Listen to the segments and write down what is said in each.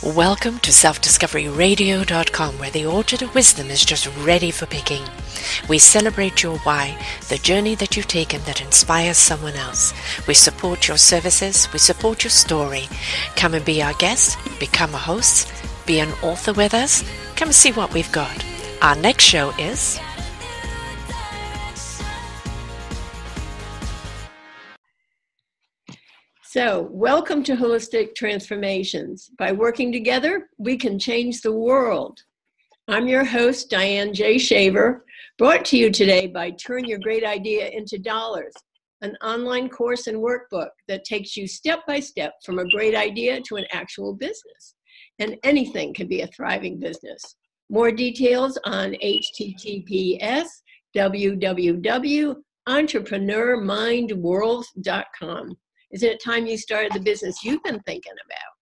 Welcome to selfdiscoveryradio.com, where the orchard of wisdom is just ready for picking. We celebrate your why, the journey that you've taken that inspires someone else. We support your services, we support your story. Come and be our guest, become a host, be an author with us. Come and see what we've got. Our next show is... So, welcome to Holistic Transformations. By working together, we can change the world. I'm your host, Diane J. Shaver, brought to you today by Turn Your Great Idea into Dollars, an online course and workbook that takes you step by step from a great idea to an actual business. And anything can be a thriving business. More details on https://www.entrepreneurmindworld.com. Isn't it time you started the business you've been thinking about?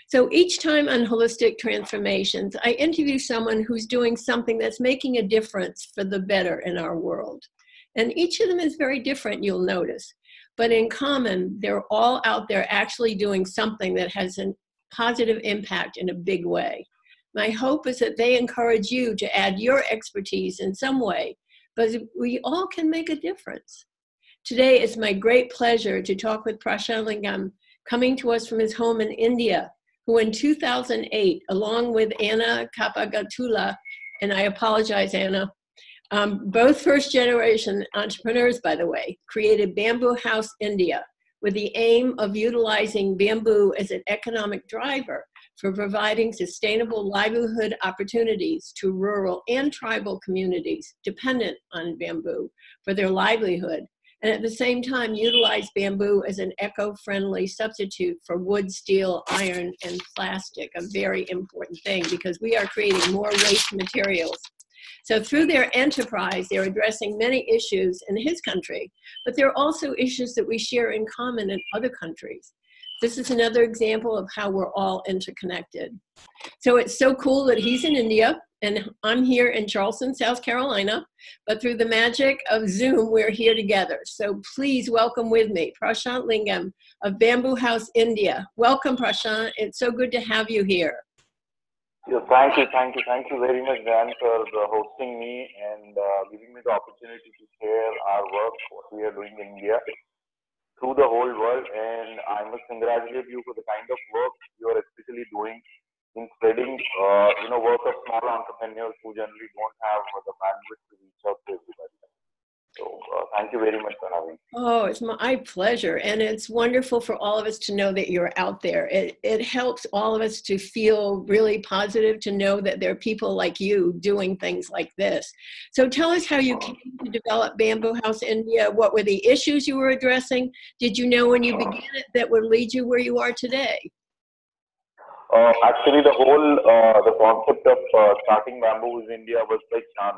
So each time on Holistic Transformations, I interview someone who's doing something that's making a difference for the better in our world. And each of them is very different, you'll notice. But in common, they're all out there actually doing something that has a positive impact in a big way. My hope is that they encourage you to add your expertise in some way, but we all can make a difference. Today, it's my great pleasure to talk with Prashant Lingam, coming to us from his home in India, who in 2008, along with Anna Kapagatula, and I apologize, Anna, both first-generation entrepreneurs, by the way, created Bamboo House India with the aim of utilizing bamboo as an economic driver for providing sustainable livelihood opportunities to rural and tribal communities dependent on bamboo for their livelihood, and at the same time utilize bamboo as an eco-friendly substitute for wood, steel, iron, and plastic, a very important thing because we are creating more waste materials. So through their enterprise, they're addressing many issues in his country, but there are also issues that we share in common in other countries. This is another example of how we're all interconnected. So it's so cool that he's in India and I'm here in Charleston, South Carolina, but through the magic of Zoom, we're here together. So please welcome with me, Prashant Lingam of Bamboo House India. Welcome, Prashant. It's so good to have you here. Yeah, thank you very much, Dan, for hosting me and giving me the opportunity to share our work, what we are doing in India, through the whole world. And I must congratulate you for the kind of work you are especially doing in spreading, work of small entrepreneurs who generally don't have the bandwidth to reach out to everybody. So thank you very much for having me. Oh, it's my pleasure. And it's wonderful for all of us to know that you're out there. It helps all of us to feel really positive to know that there are people like you doing things like this. So tell us how you came to develop Bamboo House India. What were the issues you were addressing? Did you know when you began it that would lead you where you are today? Actually, the whole the concept of starting Bamboo House India was by chance.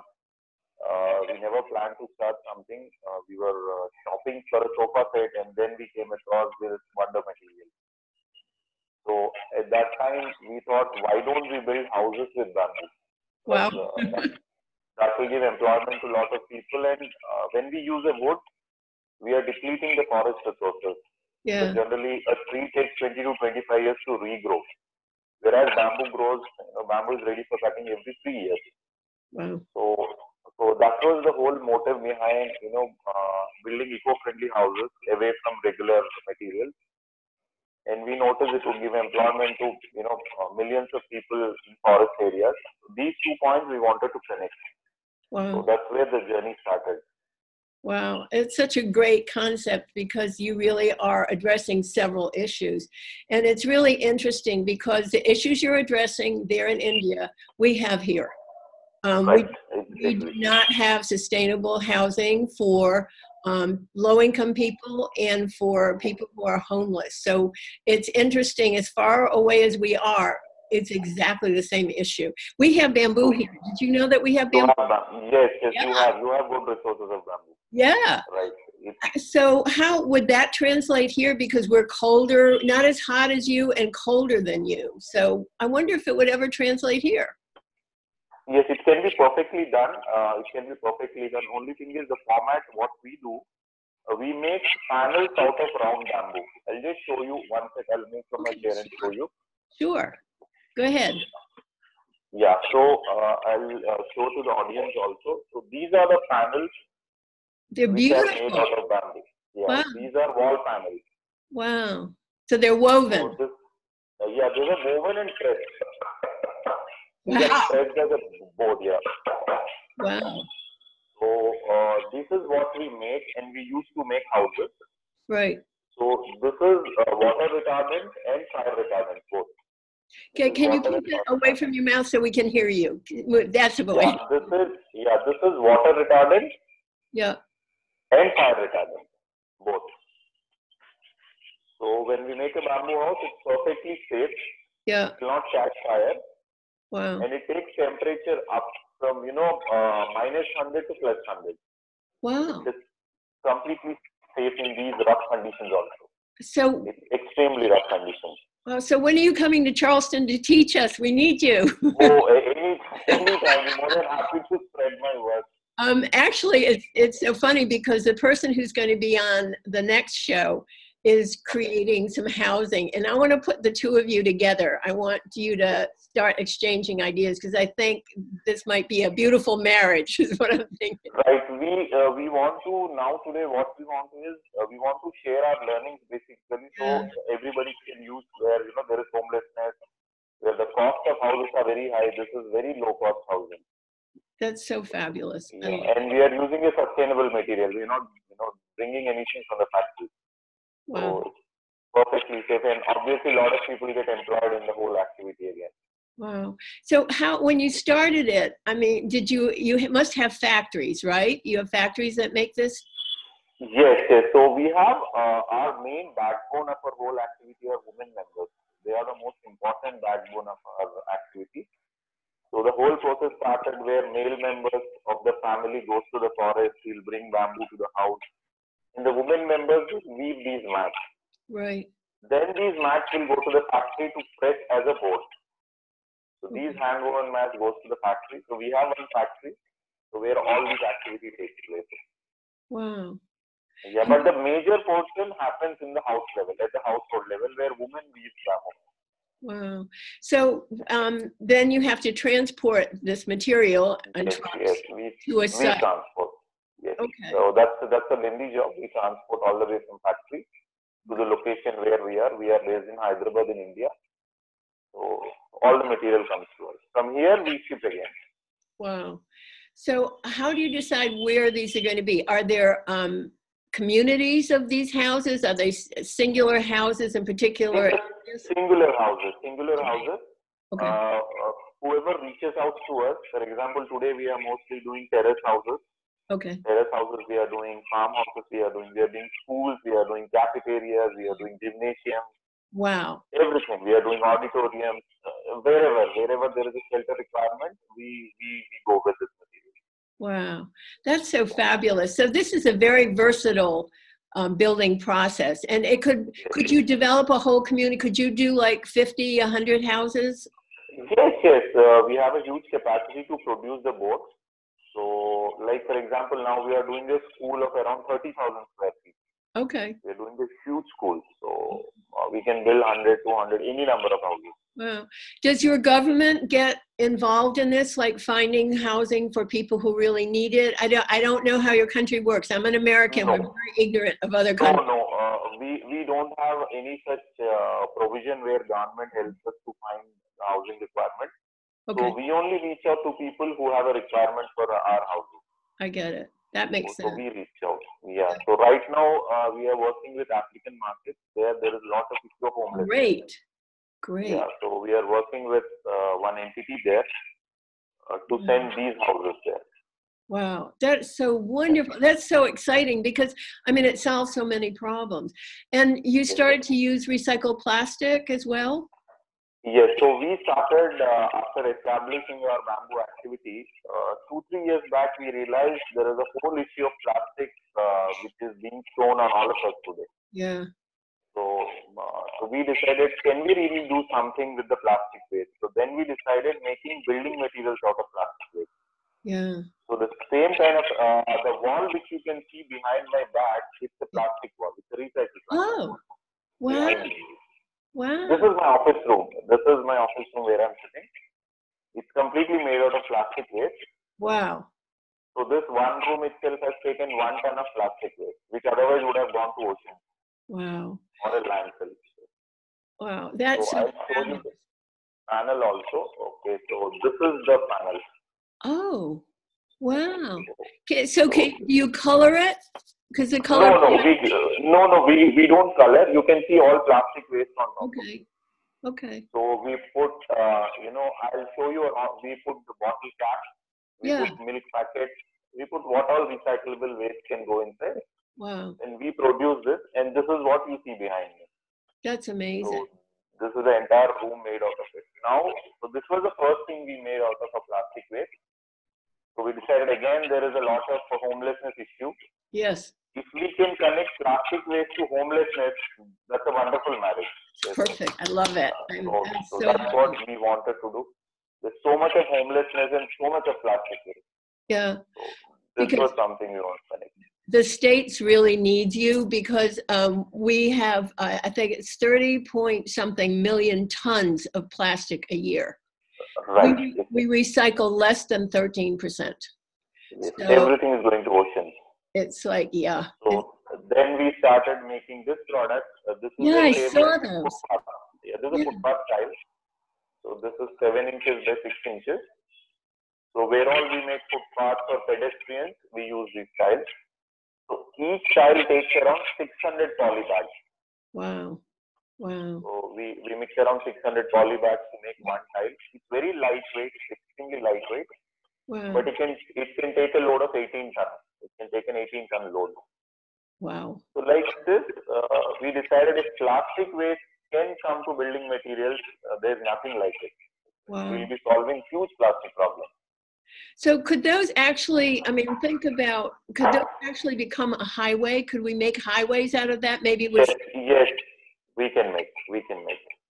We never planned to start something. We were shopping for a sofa set, and then we came across this wonder material. So at that time, we thought, why don't we build houses with bamboo? Wow. That will give employment to a lot of people. And when we use a wood, we are depleting the forest resources. Yeah. So generally, a tree takes 20 to 25 years to regrow. Whereas bamboo grows, bamboo is ready for cutting every 3 years. Wow. So that was the whole motive behind, building eco-friendly houses away from regular materials. And we noticed it would give employment to, millions of people in forest areas. These 2 points we wanted to connect. Wow. So that's where the journey started. Wow, it's such a great concept because you really are addressing several issues. And it's really interesting because the issues you're addressing there in India, we have here. Right. We do not have sustainable housing for low-income people and for people who are homeless. So it's interesting, as far away as we are, it's exactly the same issue. We have bamboo here. Did you know that we have bamboo? Yes, yeah. You have good resources of bamboo. Yeah. Right. So how would that translate here? Because we're colder, not as hot as you and colder than you. So I wonder if it would ever translate here. Yes, it can be perfectly done. Only thing is the format, what we do, we make panels out of round bamboo. I'll just show you one set. I'll move from my chair and show you. Sure. Go ahead. Yeah, so I'll show to the audience also. So these are the panels They're which are beautiful. made out of bamboo. Yeah, Wow. these are wall panels. Wow. So they're woven. So this, yeah, they were woven and pressed. These Wow. are pressed as a board, yeah. Wow. So this is what we make, and we used to make houses. Right. So this is water retardant and fire retardant both. Okay, can you keep it away from your mouth so we can hear you? That's the way. Yeah, this is water retardant. Yeah. And fire retardant, both. So when we make a bamboo house, it's perfectly safe. Yeah. It will not catch fire. Wow. And it takes temperature up from -100 to +100. Wow. It's completely safe in these rough conditions also. So it's extremely rough conditions. So when are you coming to Charleston to teach us? We need you. Anytime. I'm more than happy to spread my work. Actually, it's so funny because the person who's going to be on the next show is creating some housing, and I want to put the two of you together. I want you to start exchanging ideas because I think this might be a beautiful marriage, is what I'm thinking. Right. We want to now today. What we want is we want to share our learnings basically, so everybody can use where there is homelessness, where the cost of houses are very high. This is very low cost housing. That's so fabulous. Yeah, and we are using a sustainable material. We're not bringing anything from the factory. Wow. So it's perfectly safe, and obviously a lot of people get employed in the whole activity again. Wow. So when you started it, I mean, you must have factories, right? You have factories that make this? Yes. So we have our main backbone of our whole activity are women members. They are the most important backbone of our activity. So the whole process started where male members of the family goes to the forest, he'll bring bamboo to the house. And the women members weave these mats. Right. Then these mats will go to the factory to press as a board. So these hand-woven mats goes to the factory. So we have one factory where all these activities take place. Wow. Yeah, but the major portion happens in the house level, at the household level, where women weave bamboo. Wow. So then you have to transport this material and to a site. Transport. Yes. Okay. So that's a lengthy job. We transport all the way from factory to the location where we are. We are based in Hyderabad in India. So all the material comes to us. From here we ship again. Wow. So how do you decide where these are going to be? Are there communities of these houses? Are they singular houses in particular? Singular houses. Okay. Whoever reaches out to us, for example, today we are mostly doing terrace houses. Okay. Terrace houses we are doing, farmhouses we are doing schools, we are doing cafeterias, we are doing gymnasiums. Wow. Everything. We are doing auditoriums. Wherever there is a shelter requirement, we go with this material. Wow. That's so fabulous. So this is a very versatile building process. And it could you develop a whole community? Could you do like 50, 100 houses? Yes. We have a huge capacity to produce the boards. So, like for example, now we are doing a school of around 30,000 square feet. Okay. We are doing this huge school. So, we can build 100, 200, any number of houses. Wow. Does your government get involved in this, like finding housing for people who really need it? I don't know how your country works. I'm an American. No. We're very ignorant of other countries. No. We don't have any such provision where government helps us to find housing requirement. Okay. So we only reach out to people who have a requirement for our houses. I get it. That makes sense. So we reach out. Yeah. So right now we are working with African markets. There is a lot of issue of homelessness. Great. Yeah. So we are working with one entity there to send these houses there. Wow, that's so wonderful. That's so exciting because, I mean, it solves so many problems. And you started to use recycled plastic as well? Yes, so we started after establishing our bamboo activity. 2-3 years back, we realized there is a whole issue of plastic which is being thrown on all of us today. Yeah. So we decided, can we really do something with the plastic waste? So then we decided making building materials out of plastic waste. Yeah. So the same kind of, the wall which you can see behind my back, it's a plastic wall. It's a recycled plastic. Oh, wow. Wow. This is my office room. This is my office room where I'm sitting. It's completely made out of plastic waste. Wow. So this one room itself has taken 1 ton of plastic waste, which otherwise would have gone to ocean. Wow. Or a landfill. Wow. That's so I'll show you the panel also. Okay, so this is the panel. Oh, wow. Okay, so do you color it? Because the color. No, we don't color. You can see all plastic waste on top. Okay. Okay. So we put, I'll show you. We put the bottle cap. We put milk packets. We put what all recyclable waste can go inside. Wow. And we produce this, and this is what you see behind me. That's amazing. So this is the entire room made out of it. Now, so this was the first thing we made out of a plastic waste. So we decided again there is a lot of homelessness issue. Yes. If we can connect plastic waste to homelessness, that's a wonderful marriage. Perfect. I love it. So that's what we wanted to do. There's so much of homelessness and so much of plastic waste. Yeah. So this was something we want to connect. The States really needs you because we have, I think it's 30-point-something million tons of plastic a year. Right. We recycle less than 13%. Yes. So everything is going to ocean. It's like, yeah. So then we started making this product. This is I saw those. This is a footpath tile. So this is 7 inches by 6 inches. So where all we make footpaths for pedestrians, we use these tiles. So each tile takes around 600 poly bags. Wow. Wow. So we mix around 600 poly bags to make one tile. It's very lightweight, extremely lightweight. Wow. But it can take a load of 18 tons. It can take an 18-ton load. Wow. So like this, we decided if plastic waste can come to building materials, there's nothing like it. Wow. We'll be solving huge plastic problems. So could those actually, think about, could those actually become a highway? Could we make highways out of that? Maybe with Yes, we can make.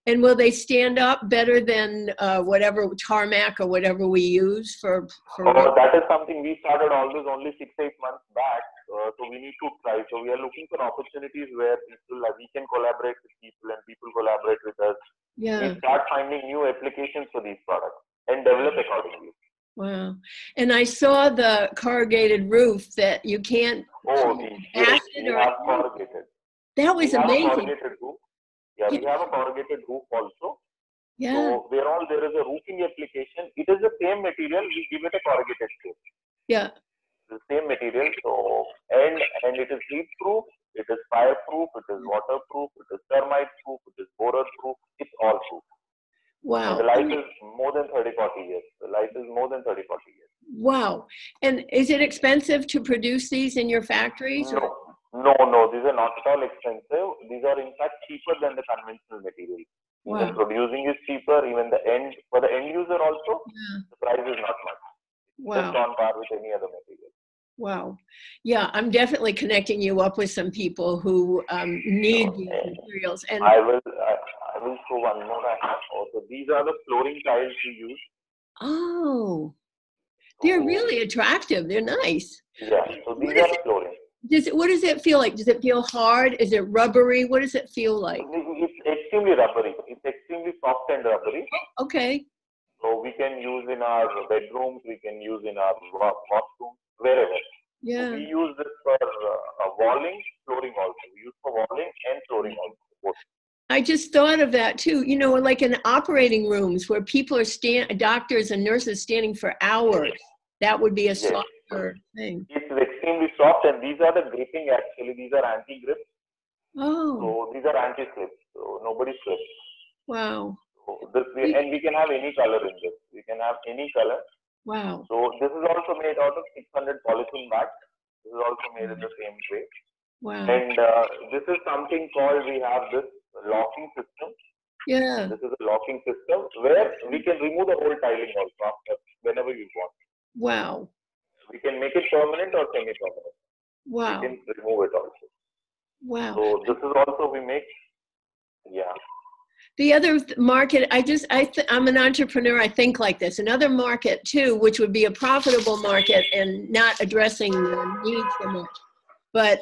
And will they stand up better than whatever tarmac or whatever we use for that is something we started all this only 6-8 months back. So we need to try. So we are looking for opportunities where we can collaborate with people and people collaborate with us. Yeah. We start finding new applications for these products and develop accordingly. Wow. And I saw the corrugated roof that you can't acid or corrugated. That was amazing. Corrugated roof. Yeah, we have a corrugated roof also. Yeah. So there is a roofing application. It is the same material. We give it a corrugated shape. Yeah. The same material. So and it is heat proof. It is fire proof. It is waterproof. It is termite proof. It is borer proof. It's all proof. Wow. And the life is more than 30-40 years. Wow. And is it expensive to produce these in your factories? No, these are not at all expensive. These are in fact cheaper than the conventional material. Wow. Even producing is cheaper, even for the end user also, the price is not much. Wow. Just on par with any other material. Wow. Yeah, I'm definitely connecting you up with some people who need these materials. And I will show one more I have. Also, these are the flooring tiles we use. Oh, they're really attractive. They're nice. Yeah, so these are flooring. What does it feel like? Does it feel hard? Is it rubbery? What does it feel like? It's extremely rubbery. It's extremely soft and rubbery. Oh, okay. So we can use in our bedrooms, we can use in our washrooms, wherever. Yeah. So we use this for walling, flooring also. We use for walling and flooring also. Both. I just thought of that too. Like in operating rooms where people are doctors and nurses standing for hours. That would be a softer thing. It's extremely soft, and these are the gripping actually. These are anti-grip. Oh. So these are anti-slip. So nobody slips. Wow. So and we can have any color in this. We can have any color. Wow. So this is also made out of 600 polythene bags. This is also made in the same way. Wow. And this is something called, we have this locking system. Yeah. This is a locking system where we can remove the whole tiling also whenever you want. Wow. We can make it permanent or semi-permanent. Wow. We can remove it also. Wow. So this is also we make. Yeah. The other market, I'm an entrepreneur, I think like this. Another market too, which would be a profitable market and not addressing the needs so much. But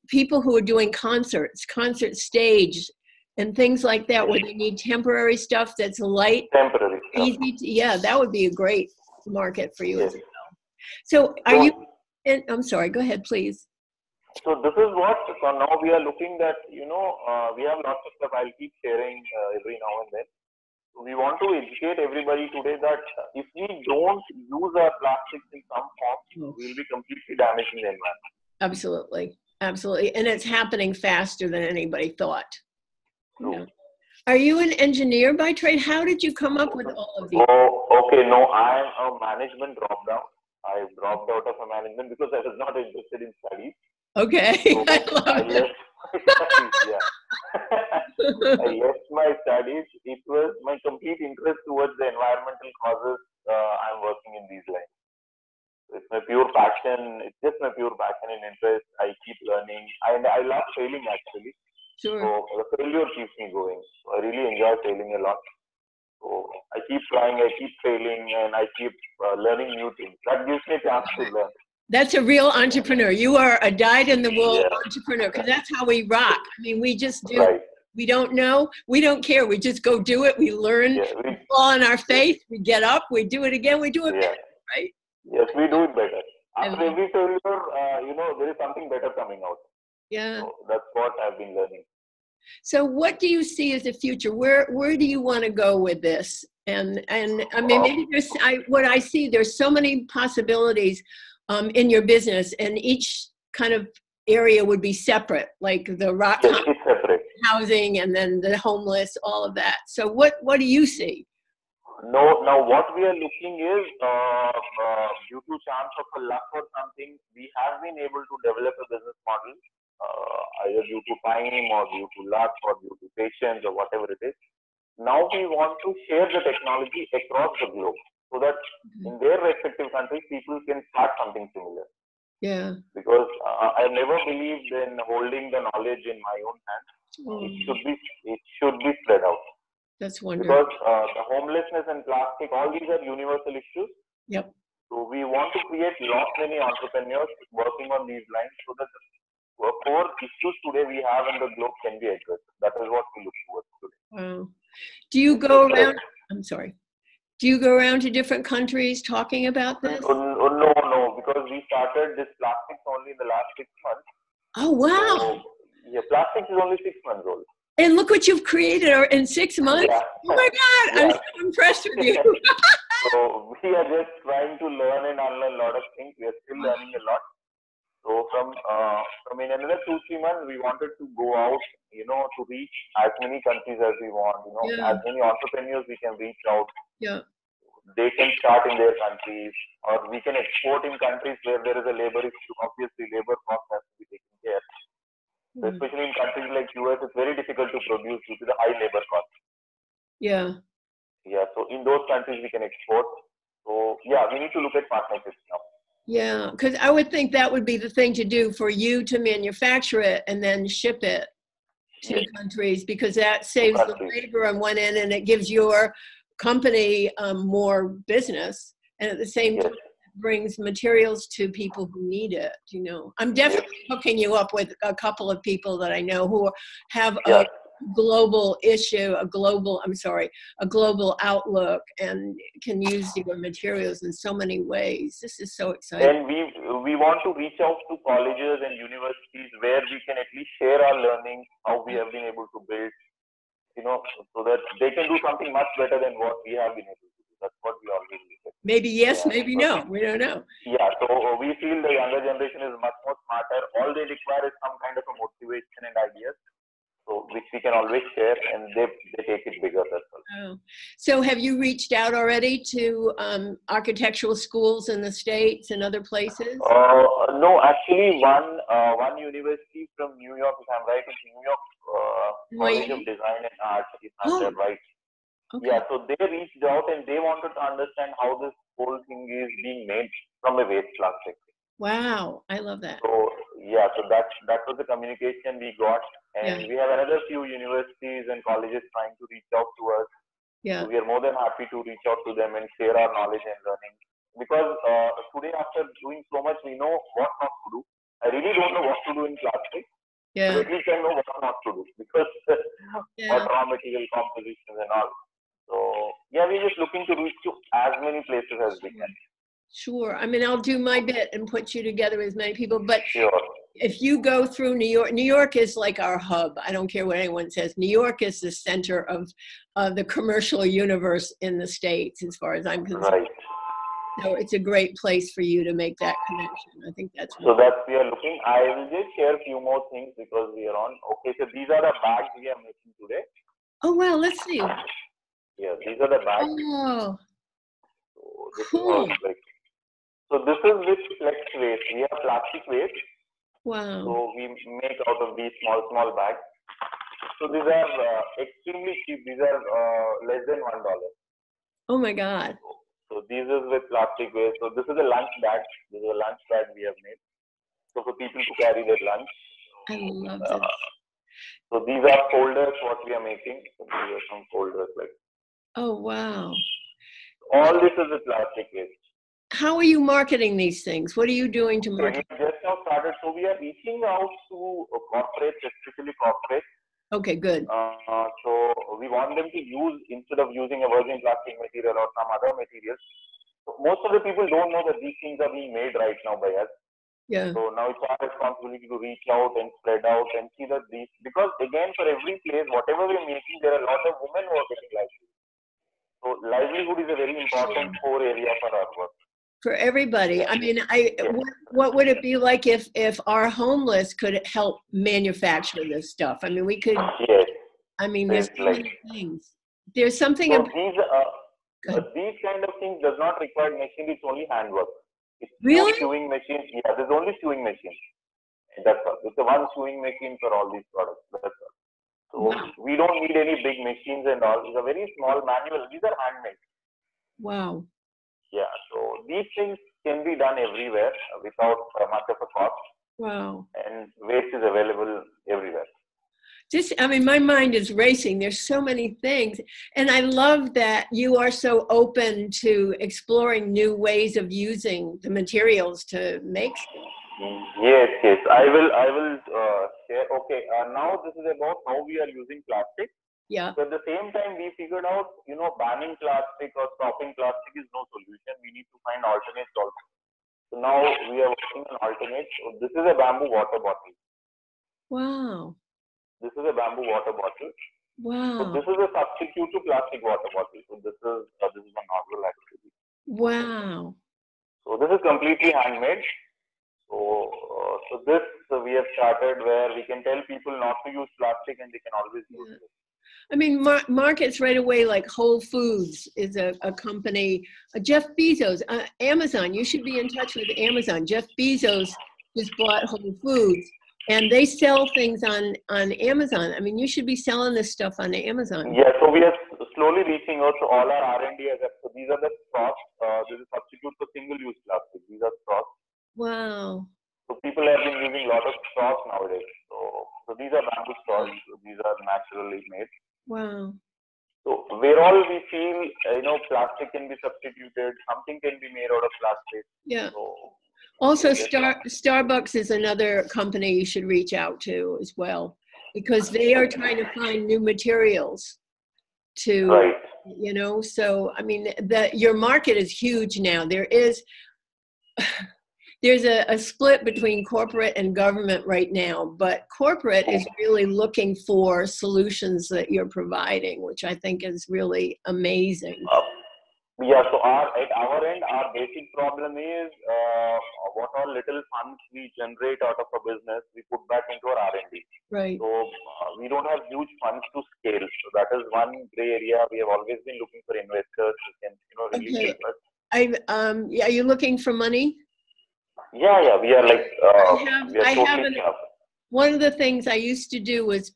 people who are doing concert stage, and things like that, where they need temporary stuff that's light, Temporary stuff. easy to, yeah, that would be a great market for you Yes. as well. So are you, and I'm sorry, go ahead, please. So this is what, so now we are looking that, we have lots of stuff I'll keep sharing every now and then. We want to educate everybody today that if we don't use our plastics in some form, we'll be completely damaging the environment. Absolutely. Absolutely. And it's happening faster than anybody thought. True. You know. Are you an engineer by trade? How did you come up with all of these? Oh, okay. No, I'm a management dropout. I dropped out of a management because I was not interested in studies. Okay. So I left my studies, yeah. I left my studies. It was my complete interest towards the environmental causes. I'm working in these lines. It's my pure passion. It's just my pure passion and interest. I keep learning. I love failing actually. Sure. So the failure keeps me going. So I really enjoy failing a lot. So I keep trying, I keep failing, and I keep learning new things. That gives me a chance to learn. That's a real entrepreneur. You are a dyed-in-the-wool entrepreneur, because that's how we rock. I mean, we just do. Right. We don't know. We don't care. We just go do it. We learn. We fall on our face. We get up. We do it again. We do it better, right? Yes, we do it better. After every failure, there is something better coming out. Yeah. So that's what I've been learning. So what do you see as the future? Where do you want to go with this? And I mean, maybe what I see, there's so many possibilities in your business, and each kind of area would be separate, like the rock housing and then the homeless, all of that. So what do you see? No, now what we are looking is, due to chance of a luck or something, we have been able to develop a business model, either due to time or due to luck or due to patience or whatever it is. Now we want to share the technology across the globe so that in their respective countries, people can start something similar. Yeah. Because I've never believed in holding the knowledge in my own hands. It should be spread out. That's wonderful. Because the homelessness and plastic, all these are universal issues. Yep. So we want to create many entrepreneurs working on these lines so that the core issues today we have in the globe can be addressed. That is what we look towards today. Wow. Do you go around? I'm sorry. Do you go around to different countries talking about this? No, because we started this plastics only in the last 6 months. Oh, wow. So, yeah, plastics is only 6 months old. And look what you've created in 6 months. Yeah. Oh my God, I'm so impressed with you. So we are just trying to learn and unlearn a lot of things. We are still learning a lot. So from in another 2-3 months, we wanted to go out, to reach as many countries as we want, as many entrepreneurs we can reach out. Yeah. They can start in their countries, or we can export in countries where there is a labor issue. Obviously, labor cost has to be taken care. So especially in countries like US, it's very difficult to produce due to the high labor cost. Yeah. Yeah. So in those countries, we can export. So yeah, we need to look at partnerships now. Yeah, because I would think that would be the thing to do for you to manufacture it and then ship it to countries, because that saves the labor on one end and it gives your company more business, and at the same time brings materials to people who need it. I'm definitely hooking you up with a couple of people that I know who have a global issue, a global outlook, and can use your materials in so many ways. This is so exciting. And we want to reach out to colleges and universities where we can at least share our learning, how we have been able to build, so that they can do something much better than what we have been able to do. That's what we always do. Maybe yes, maybe no. We don't know. Yeah, so we feel the younger generation is much more smarter. All they require is some kind of a motivation and ideas, so which we can always share, and they take it bigger. That's all. Oh. So have you reached out already to architectural schools in the States and other places? No, actually one university from New York, if I'm right, it's New York College of Design and Art, if I'm right. Okay. Yeah, so they reached out and they wanted to understand how this whole thing is being made from a waste plastic. Wow, I love that. So yeah, so that was the communication we got, and we have another few universities and colleges trying to reach out to us. Yeah, so we are more than happy to reach out to them and share our knowledge and learning, because today after doing so much, we know what not to do. I really don't know what to do in plastic. Yeah. So at least I know what not to do, because what raw material compositions and all. So yeah, we're just looking to reach to as many places as we can. Sure. I mean, I'll do my bit and put you together with as many people, but Sure. if you go through New York is like our hub. I don't care what anyone says. New York is the center of the commercial universe in the States, as far as I'm concerned. Right. So it's a great place for you to make that connection. I think that's so that we are looking. I will just share a few more things because we are on. Okay, so these are the bags we are making today. Oh wow, let's see. Yeah, these are the bags. Oh, So this cool. is like, so this is with flex waste. We have plastic waste. Wow. So we make out of these small bags. So these are extremely cheap. These are less than $1. Oh my God. So this is with plastic waste. So this is a lunch bag. This is a lunch bag we have made. So for people to carry their lunch. I love this. So these are folders what we are making. So these are some folders like. Oh wow. All this is with plastic waste. How are you marketing these things? What are you doing to market? We just now started. So we are reaching out to corporates, especially corporates. Okay, good. So we want them to use, instead of using a virgin plastic material or some other materials. So most of the people don't know that these things are being made right now by us. Yeah. So now it's our responsibility to reach out and spread out and see that these, because again, for every place, whatever we're making, there are a lot of women who are getting livelihood. So livelihood is a very important core area for our work. For everybody. I mean, what would it be like if our homeless could help manufacture this stuff? I mean, we could. Yes. I mean, there's so many things. There's something. So these kind of things does not require machine. It's only handwork. It's really? No sewing machine. Yeah, there's only sewing machine. That's all. It's a one sewing machine for all these products. That's all. So we don't need any big machines and all. These are very small manual. These are handmade. Wow. Yeah. So these things can be done everywhere without much of a cost. Wow. And waste is available everywhere. I mean, my mind is racing. There's so many things. And I love that you are so open to exploring new ways of using the materials to make stuff. Yes. I will share. Okay. Now this is about how we are using plastic. Yeah. So at the same time, we figured out, banning plastic or stopping plastic is no solution. We need to find alternates also. So now we are working on alternates. So this is a bamboo water bottle. Wow. This is a bamboo water bottle. Wow. So this is a substitute to plastic water bottle. So this is a nozzle actually. Wow. So this is completely handmade. So this we have started where we can tell people not to use plastic and they can always use it. I mean, markets right away, like Whole Foods is a company. Jeff Bezos, Amazon, you should be in touch with Amazon. Jeff Bezos just bought Whole Foods, and they sell things on Amazon. I mean, you should be selling this stuff on Amazon. Yeah, so we are slowly reaching out to all our R&D. So these are the straws. This is a substitute for single-use plastic. These are straws. Wow. So people have been using a lot of straws nowadays. So these are bamboo straws. So these are naturally made. Wow. So where all we feel, plastic can be substituted, something can be made out of plastic. Yeah. So, also, Starbucks is another company you should reach out to as well, because they are trying to find new materials to, right. So I mean, your market is huge now. There's a split between corporate and government right now, but corporate is really looking for solutions that you're providing, which I think is really amazing. Yeah, so at our end, our basic problem is what all little funds we generate out of a business, we put back into our R&D. Right. So we don't have huge funds to scale. So that is one gray area. We have always been looking for investors who can, really help us. Are you looking for money? Yeah, we are like, I have one of the things I used to do was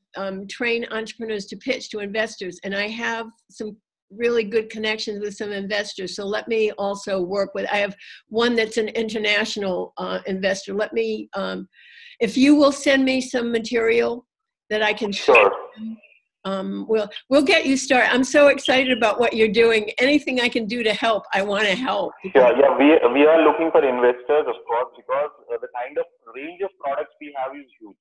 train entrepreneurs to pitch to investors, and I have some really good connections with some investors. So let me also work with, I have one that's an international investor. Let me, if you will send me some material that I can share. Sure. We'll get you started. I'm so excited about what you're doing. Anything I can do to help, I want to help. Yeah, we are looking for investors, of course, because the kind of range of products we have is huge.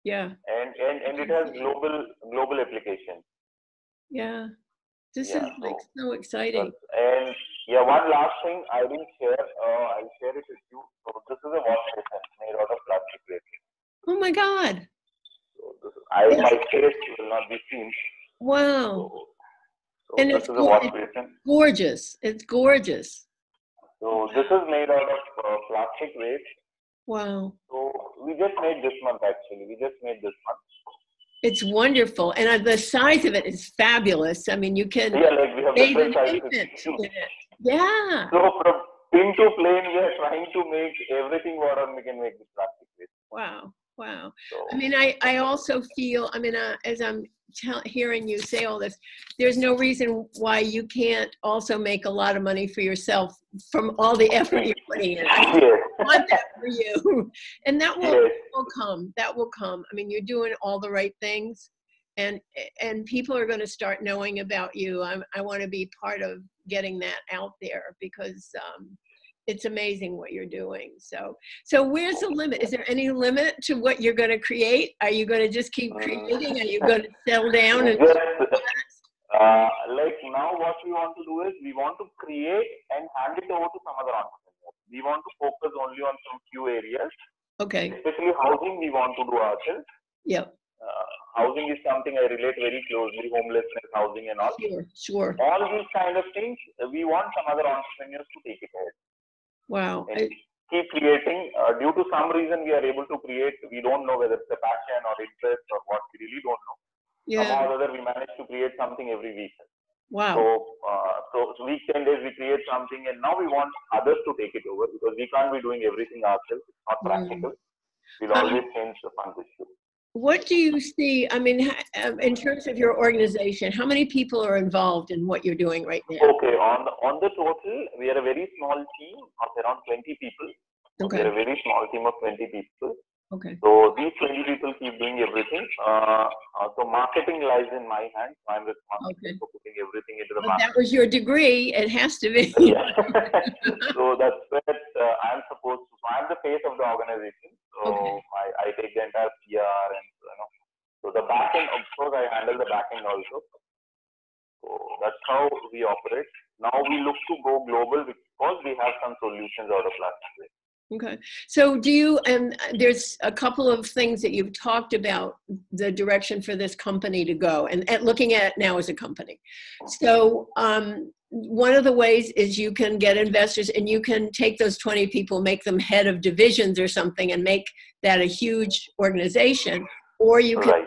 Yeah. And it has global application. Yeah. This Yeah, is like so exciting. And yeah, one last thing I didn't share, I'll share it with you. So this is a wash basin made out of plastic waste. Oh my God. So my face will not be seen. Wow. So And this is a wash basin. Gorgeous. It's gorgeous. So this is made out of plastic waste. Wow. So we just made this month actually. It's wonderful. And the size of it is fabulous. I mean, you can like we have bathe different an sizes. infant in it. Yeah. So from pin to plane, we are trying to make everything what we can make with plastic waste. Wow. Wow. So, I mean, I also feel, I mean, as I'm hearing you say all this, there's no reason why you can't also make a lot of money for yourself from all the effort you're putting in. I want that for you. And that will come. That will come. I mean, you're doing all the right things, and people are going to start knowing about you. I want to be part of getting that out there, because it's amazing what you're doing. So where's the limit? Is there any limit to what you're going to create? Are you going to just keep creating? Are you going to settle down? And like now what we want to do is we want to create and hand it over to some other entrepreneurs. We want to focus only on some few areas. Okay. Especially housing, we want to do ourselves. Yep. Housing is something I relate very closely, homelessness, housing and all. Sure. All these kind of things, we want some other entrepreneurs to take it ahead. Wow. And keep creating. Due to some reason we are able to create. We don't know whether it's a passion or interest or what, we really don't know. Yeah. Somehow or other we manage to create something every week. Wow. So week 10 days we create something, and now we want others to take it over, because we can't be doing everything ourselves. It's not practical. We'll always change the funds issue. What do you see, I mean, in terms of your organization, how many people are involved in what you're doing right now? Okay, on the total, we are a very small team of around 20 people. Okay. We are a very small team of 20 people. Okay. So these 20 people keep doing everything. So marketing lies in my hands. I'm responsible for putting everything into the market. That was your degree. It has to be. Yeah. So that's what I'm supposed to. So I'm the face of the organization. So I take the entire PR and So the back end, of course, I handle the back end also. So that's how we operate. Now we look to go global because we have some solutions out of plastic waste. Okay. So do you, and there's a couple of things that you've talked about the direction for this company to go, and looking at it now as a company. So one of the ways is you can get investors, and you can take those 20 people, make them head of divisions or something, and make that a huge organization, or you can,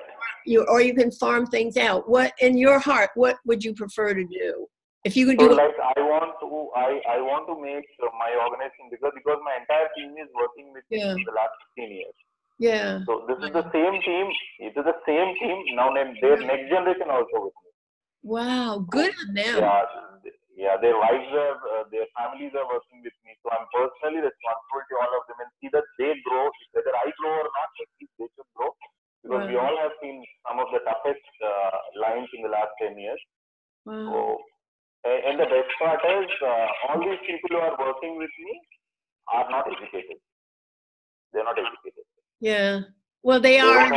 or you can farm things out. What, in your heart, what would you prefer to do? If you could do like I want to make my organization bigger, because my entire team is working with me for the last 15 years. Yeah. So this is the same team. It is the same team now. Their next generation also with me. Wow, good on them. Yeah. Their wives are, their families are working with me. So I'm personally responsible to all of them and see that they grow. Whether I grow or not, at least they should grow, because we all have seen some of the toughest lines in the last 10 years. Wow. So, and the best part is, all these people who are working with me are not educated. They're not educated. Yeah. Well, they are.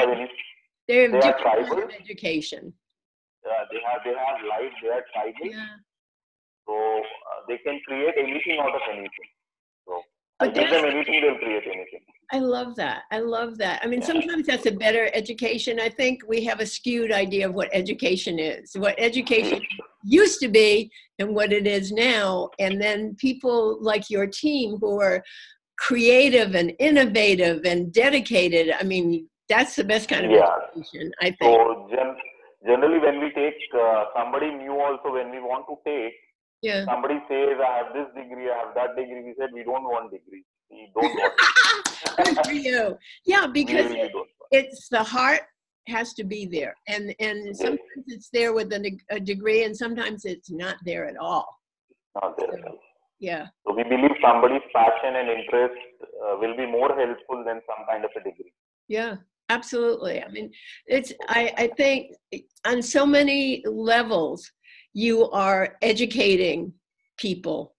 They have different kinds of education. They have life. They are tribal. Yeah. So they can create anything out of anything. So I give them anything, they'll create anything. I love that. I love that. I mean, sometimes that's a better education. I think we have a skewed idea of what education is, what education used to be and what it is now. And then people like your team who are creative and innovative and dedicated, I mean, that's the best kind of education, I think. So generally when we take somebody new also, when we want to take, somebody says, I have this degree, I have that degree. We said, we don't want degrees. We don't want degrees. Good for you. Yeah, because it's the heart has to be there. And sometimes it's there with a degree, and sometimes it's not there at all. Not there at all. Yeah. So we believe somebody's passion and interest will be more helpful than some kind of a degree. Yeah, absolutely. I mean, I think on so many levels, you are educating people.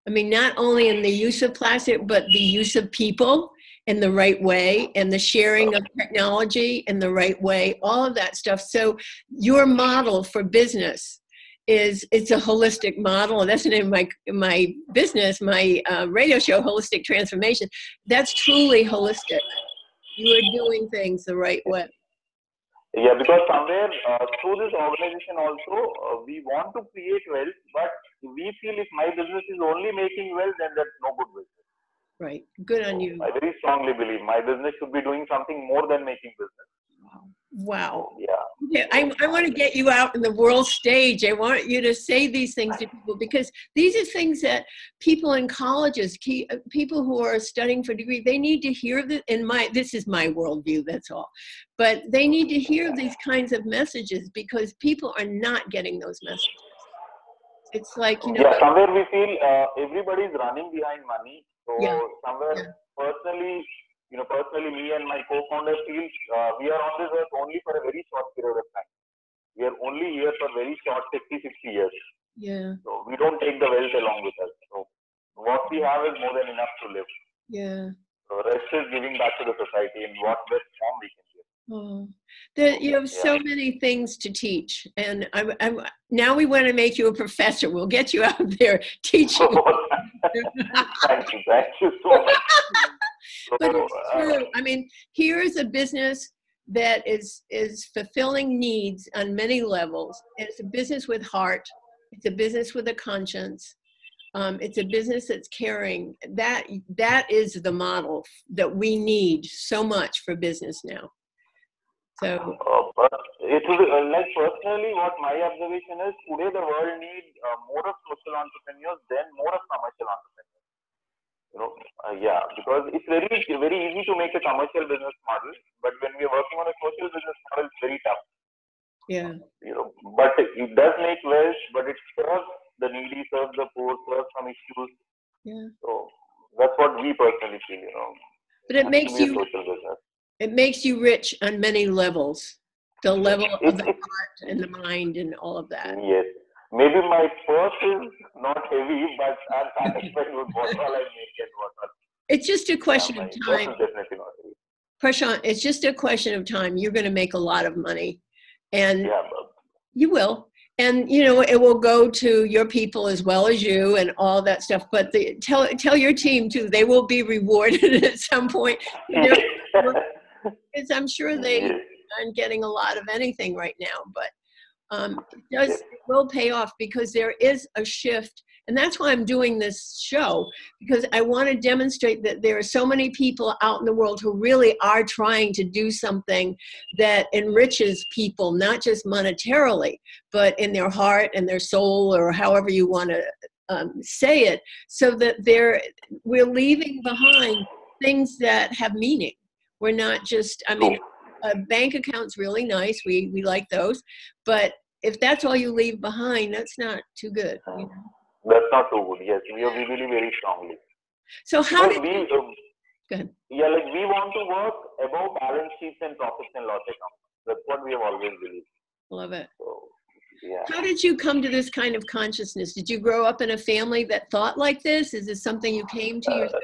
I mean, not only in the use of plastic, but the use of people in the right way, and the sharing of technology in the right way, all of that stuff. So your model for business it's a holistic model. That's the name of my business, my radio show, Holistic Transformation. That's truly holistic. You are doing things the right way. Yeah, because somewhere through this organization also, we want to create wealth, but we feel if my business is only making wealth, then that's no good business. Right. Good on you. I very strongly believe my business should be doing something more than making business. Wow. Yeah. I want to get you out in the world stage. I want you to say these things to people, because these are things that people in colleges, people who are studying for degrees, they need to hear that. This is my worldview, that's all. But they need to hear these kinds of messages, because people are not getting those messages. It's like, you know. Yeah, somewhere we feel everybody is running behind money. So somewhere personally, me and my co-founder feel we are on this earth only for a very short period of time. We are only here for very short 50, 60 years. Yeah. So we don't take the wealth along with us. So what we have is more than enough to live. Yeah. So rest is giving back to the society in what best form we can give. Oh, you have so many things to teach, and now we want to make you a professor. We'll get you out there teaching. Thank you so much. But it's true. I mean, here's a business that is fulfilling needs on many levels. It's a business with heart. It's a business with a conscience. It's a business that's caring. That is the model that we need so much for business now. So, but it will like personally, what my observation is, today the world needs more of social entrepreneurs than more of commercial entrepreneurs. Because it's very easy to make a commercial business model, but when we are working on a social business model, it's very tough. Yeah. But it does make wealth, but it serves the needy, serves the poor, serves some issues. Yeah. So that's what we personally feel. But it makes you. Social business. It makes you rich on many levels. The level of the heart and the mind and all of that. Yes. Maybe my purse is not heavy, but I'm satisfied with what all I make and what all. It's just a question of time. Purse is definitely not heavy. Prashant, it's just a question of time. You're going to make a lot of money. And you will. And, it will go to your people as well as you and all that stuff. But tell your team, too, they will be rewarded at some point. Because I'm sure they aren't getting a lot of anything right now, but it will pay off, because there is a shift. And that's why I'm doing this show, because I want to demonstrate that there are so many people out in the world who really are trying to do something that enriches people, not just monetarily, but in their heart and their soul, or however you want to say it, so that we're leaving behind things that have meaning. We're not just, a bank account's really nice. We like those. But if that's all you leave behind, that's not too good. That's not too good. Yes, we believe very strongly. So how did we, go ahead. Yeah, like we want to work above balance sheets and profits and loss accounts. That's what we have always believed. Love it. So, yeah. How did you come to this kind of consciousness? Did you grow up in a family that thought like this? Is this something you came to yourself?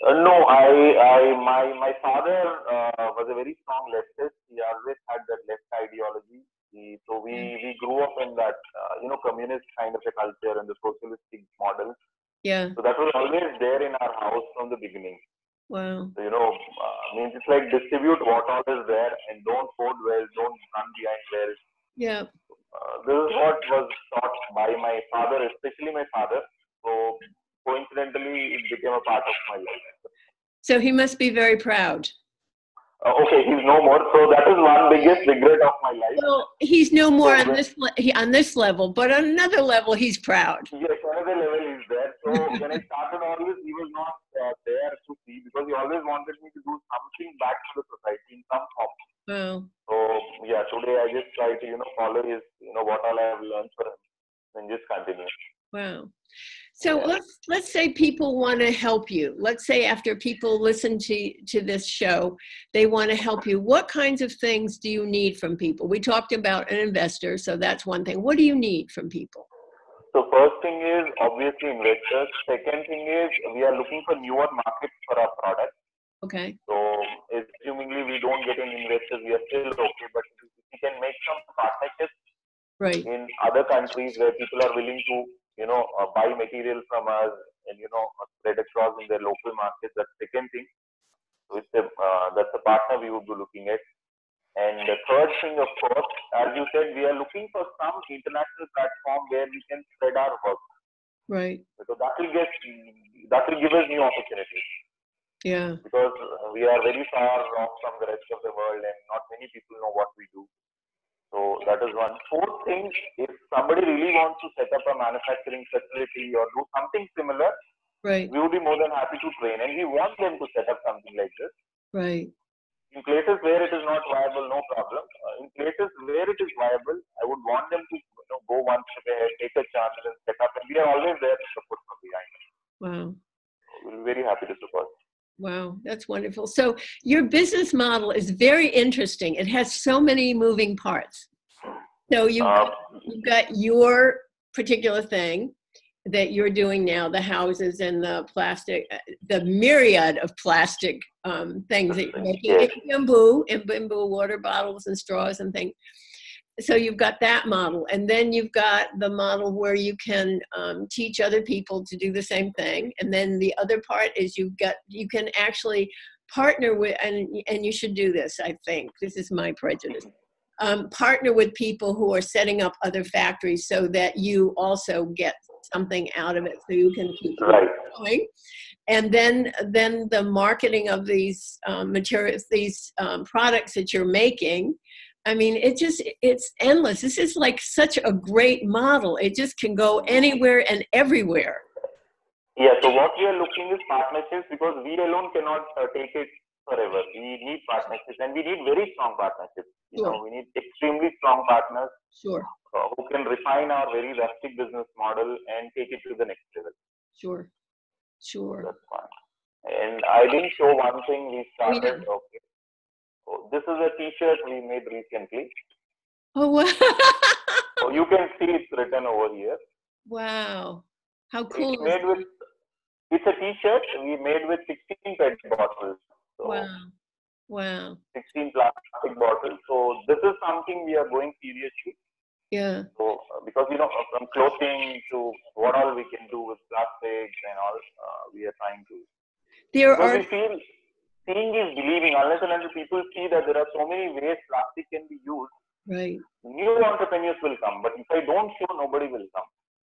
No, my father was a very strong leftist. He always had that left ideology. So we grew up in that, communist kind of a culture and the socialistic model. Yeah. So that was always there in our house from the beginning. Wow. So, means it's like distribute what all is there and don't hoard wealth, don't run behind wealth. Yeah. This is what was taught by my father, especially my father. So coincidentally, it became a part of my life. So he must be very proud. Okay, he's no more. So that is one biggest regret of my life. Well, he's no more on this level, but on another level, he's proud. Yes, another level is there. So when I started all this, he was not there to see, because he always wanted me to do something back to the society in some form. Wow. So yeah, today I just try to follow his what all I have learned from him and just continue. Wow. So let's say people want to help you. Let's say after people listen to this show, they want to help you. What kinds of things do you need from people? We talked about an investor, so that's one thing. What do you need from people? So first thing is obviously investors. Second thing is we are looking for newer markets for our product. Okay. So assumingly we don't get any investors, we are still okay. But if we can make some partnerships Right. in other countries where people are willing to, buy material from us and, spread across in their local markets, that's the second thing. So that's a partner we would be looking at. And the third thing, of course, as you said, we are looking for some international platform where we can spread our work. Right. Because that will give us new opportunities. Yeah. Because we are very far off from the rest of the world and not many people know what we do. So that is one. Fourth thing, if somebody really wants to set up a manufacturing facility or do something similar, right, we would be more than happy to train, and we want them to set up something like this. Right. In places where it is not viable, no problem. In places where it is viable, I would want them to go one step ahead, take a chance and set up, and we are always there to support from behind. Wow. We're very happy to support. Wow, that's wonderful. So your business model is very interesting. It has so many moving parts. So you've got your particular thing that you're doing now, the houses and the plastic, the myriad of plastic things that you're making in bamboo water bottles and straws and things. So you've got that model, and then you've got the model where you can teach other people to do the same thing, and then the other part is you can actually partner with, and you should do this, I think, this is my prejudice, partner with people who are setting up other factories so that you also get something out of it, so you can keep going. And then the marketing of these materials, these products that you're making, I mean, it's endless. This is like such a great model. It just can go anywhere and everywhere. Yeah, so what we are looking is partnerships, because we alone cannot take it forever. We need partnerships, and we need very strong partnerships. We need extremely strong partners who can refine our very rustic business model and take it to the next level. Sure. That's fine. And I didn't show one thing we started. Okay. So this is a T-shirt we made recently. Oh, wow. So you can see it's written over here. Wow. How cool it's a T-shirt we made with 16 PET bottles. So wow. 16 plastic bottles. So this is something we are going seriously. Yeah. So because, from clothing to what all we can do with plastics and all, we are trying to. We feel seeing is believing. Unless and until people see that there are so many ways plastic can be used, right, new entrepreneurs will come. But if I don't show, nobody will come.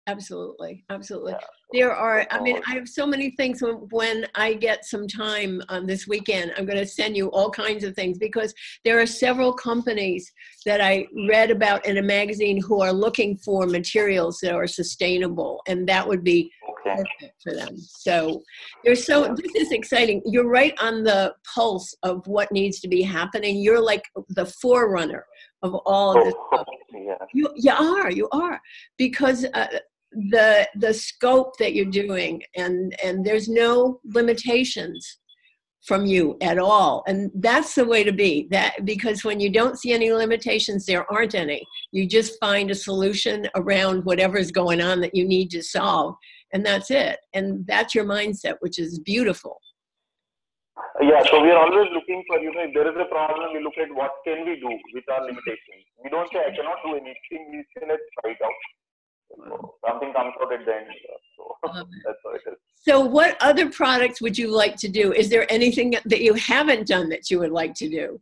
Absolutely. Yeah. There are, I have so many things. When I get some time this weekend, I'm going to send you all kinds of things, because there are several companies that I read about in a magazine who are looking for materials that are sustainable, and that would be perfect for them. So this is exciting. You're right on the pulse of what needs to be happening. You're like the forerunner of all of this stuff. You are, because the scope that you're doing, and there's no limitations from you at all, and that's the way to be. That, because when you don't see any limitations, there aren't any. You just find a solution around whatever's going on that you need to solve, and that's it. And that's your mindset, which is beautiful. Yeah, so we are always looking for, if there is a problem, we look at what can we do with our limitations. We don't say I cannot do anything, we say let's try it out. So something comes out at the end. So that's how it is. So what other products would you like to do? Is there anything that you haven't done that you would like to do?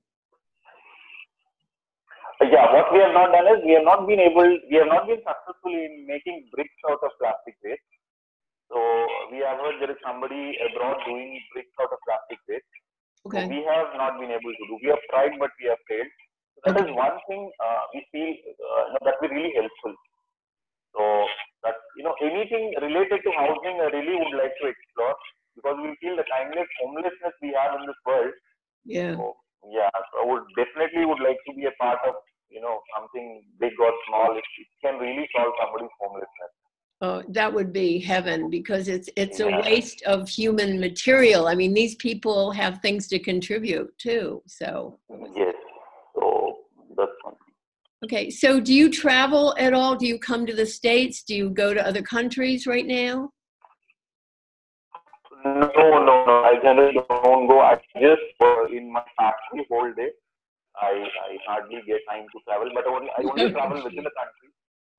Yeah, what we have not done is we have not been successful in making bricks out of plastic waste. So we have heard there is somebody abroad doing bricks out of plastic waste. Okay. So we have not been able to do. We have tried, but we have failed. So that is one thing we feel that will be really helpful. So that, anything related to housing, I really would like to explore, because we feel the timeless homelessness we have in this world. Yeah. So, so I definitely would like to be a part of, something big or small. It can really solve somebody's homelessness. Oh, that would be heaven, because it's a waste of human material. I mean, these people have things to contribute too. So yes, so that's one. Okay, so do you travel at all? Do you come to the States? Do you go to other countries right now? No. I generally don't go. I just in my factory whole day. I hardly get time to travel, but I only travel within the country.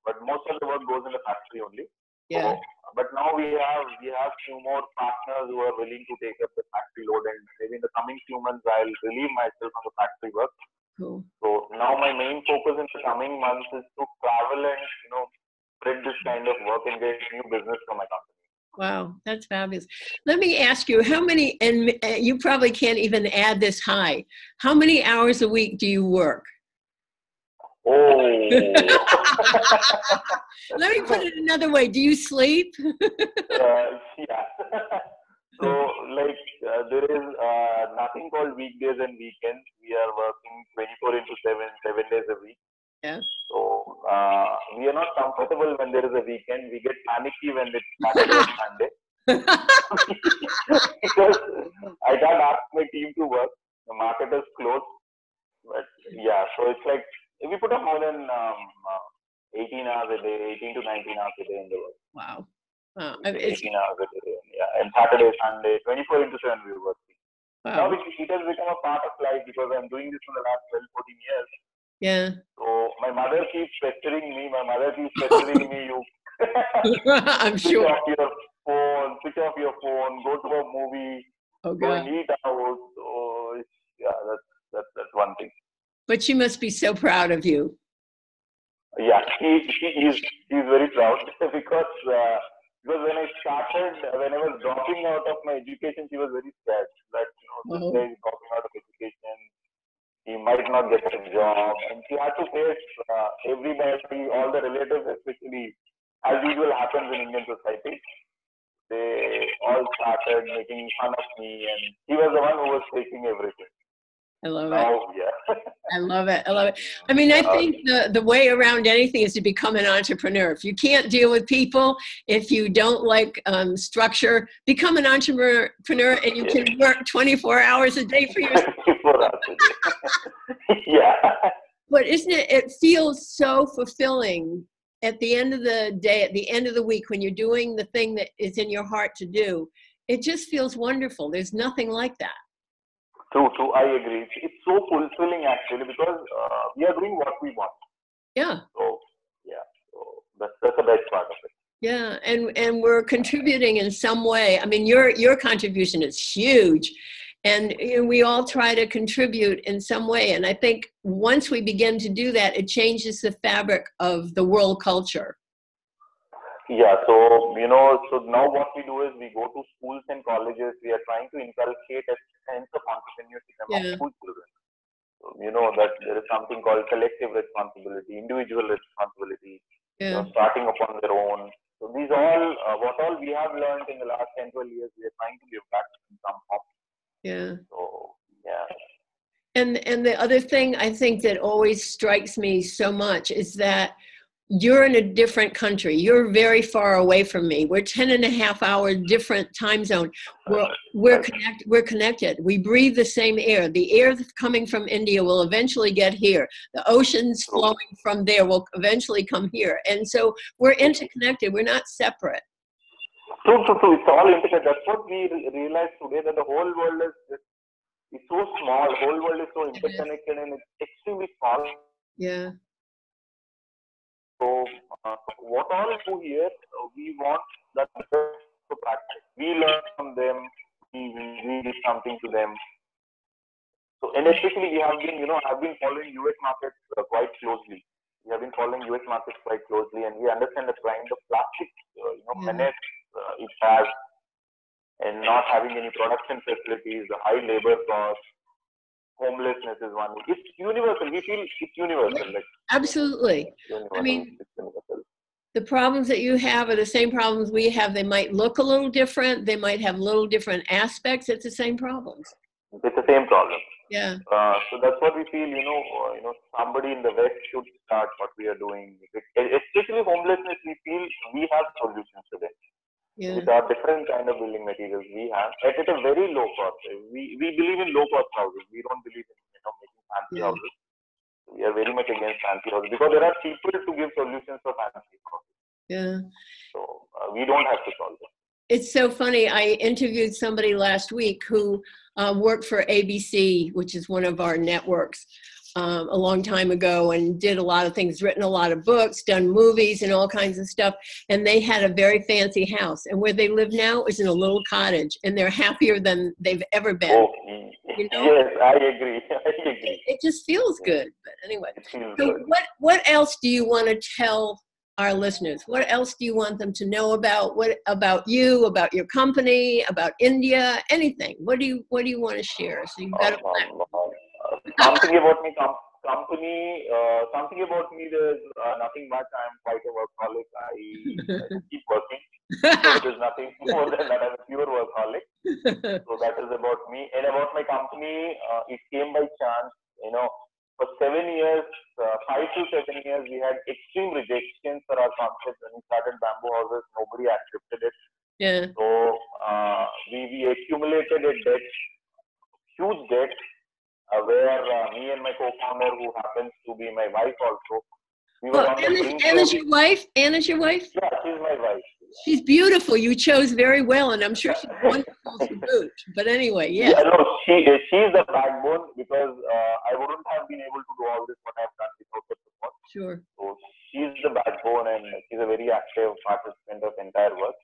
But most of the work goes in the factory only. Yeah. So, but now we have few more partners who are willing to take up the factory load, and maybe in the coming few months I'll relieve myself from the factory work. Cool. So now my main focus in the coming months is to travel and spread this kind of work and get new business from my company. Wow, that's fabulous. Let me ask you, how many, and you probably can't even add this high, how many hours a week do you work? Oh. Let me put it another way. Do you sleep? Yeah. So, like, there is nothing called weekdays and weekends. We are working 24/7, 7 days a week. Yeah. So, we are not comfortable when there is a weekend. We get panicky when it's Saturday or Sunday. Because I can't ask my team to work. The market is closed. But yeah, so it's like, if we put up more than 18 hours a day, 18 to 19 hours a day in the work. Wow. 18 hours a day. Yeah. And Saturday, Sunday, 24/7 we were working. Wow. Now it has become a part of life because I'm doing this for the last 12, 14 years. Yeah. So my mother keeps pestering me. You I'm sure. Switch off your phone, go to a movie, Oh, go God. and eat out. So yeah, that's one thing. But she must be so proud of you. Yeah, she's very proud because when I started, when I was dropping out of my education, she was very scared that this guy is dropping out of education, he might not get a job, and she had to face everybody, all the relatives, especially as usual happens in Indian society. They all started making fun of me, and he was the one who was taking everything. I love it. Yeah. I love it. I mean, I think the way around anything is to become an entrepreneur. If you can't deal with people, if you don't like structure, become an entrepreneur and you can work 24 hours a day for yourself. 24 hours a day. Yeah. But isn't it, it feels so fulfilling at the end of the day, at the end of the week, when you're doing the thing that is in your heart to do, it just feels wonderful. There's nothing like that. True. I agree. It's so fulfilling actually because we are doing what we want. Yeah. So that's the best part of it. Yeah, and we're contributing in some way. I mean, your contribution is huge, and we all try to contribute in some way. And I think once we begin to do that, it changes the fabric of the world culture. Yeah, so now what we do is we go to schools and colleges. We are trying to inculcate a sense of entrepreneurship among school children. So, that there is something called collective responsibility, individual responsibility, starting upon their own. So these all, what all we have learned in the last 10, 12 years, we are trying to give back in some form. Yeah. So, yeah. And the other thing I think that always strikes me so much is that you're in a different country. You're very far away from me. We're 10.5 hours different time zone. We're connected. We breathe the same air. The air that's coming from India will eventually get here. The oceans flowing from there will eventually come here. And so we're interconnected. We're not separate. True. It's all interconnected. That's what we realize today, that the whole world is so small. The whole world is so interconnected and it's extremely small. Yeah. So, what all do here, we want that to practice. We learn from them, we give something to them. So, and especially we have been, I've been following US markets quite closely. We have been following US markets quite closely, and we understand the kind of plastic, menace it has, and not having any production facilities, the high labor costs. Homelessness is one. It's universal. We feel it's universal. Yeah, absolutely. I mean, the problems that you have are the same problems we have. They might look a little different. They might have little different aspects. It's the same problems. It's the same problem. Yeah. So that's what we feel. Somebody in the West should start what we are doing. Especially homelessness, we feel we have solutions today. Yeah. With our different kind of building materials we have at a very low cost. We believe in low cost houses. We don't believe in making fancy houses. We are very much against fancy houses because there are people to give solutions for fancy houses. Yeah. So we don't have to solve them. It's so funny. I interviewed somebody last week who worked for ABC, which is one of our networks, a long time ago, and did a lot of things, written a lot of books, done movies and all kinds of stuff. And they had a very fancy house. And where they live now is in a little cottage, and they're happier than they've ever been. Oh, You know? yes, I agree. I agree. It just feels good. But anyway, It feels so good. what else do you want to tell our listeners? What else do you want them to know about? What about you, about your company, about India, anything? What do you want to share? So you've got something about me, company, something about me. There's nothing much. I'm quite a workaholic. I keep working. So there's nothing more than that. I'm a pure workaholic. So that is about me. And about my company, it came by chance. You know, for 7 years, 5 to 7 years, we had extreme rejections for our concept. When we started bamboo houses, nobody accepted it. Yeah. So we accumulated a debt, huge debt, where me and my co-founder, who happens to be my wife also, we were on the brink. Anna's your wife? Anna's your wife? Yeah, she's my wife. She's beautiful. You chose very well, and I'm sure she's wonderful to boot. But anyway, yeah. Yeah, no, she's the backbone, because I wouldn't have been able to do all this what I've done without her support. Sure. So she's the backbone, and she's a very active participant of entire work.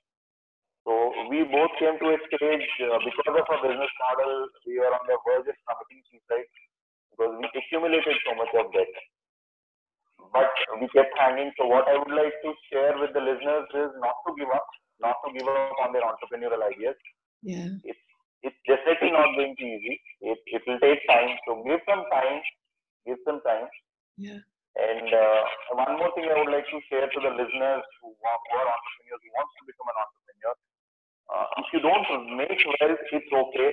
So we both came to a stage, because of our business model, we were on the verge of committing suicide, because we accumulated so much of debt. But we kept hanging. So what I would like to share with the listeners is not to give up on their entrepreneurial ideas. Yeah. It's definitely not going to be easy. It will take time. So give some time. Yeah. And one more thing I would like to share to the listeners who are entrepreneurs, who want to become an entrepreneur. If you don't make wealth, it's okay.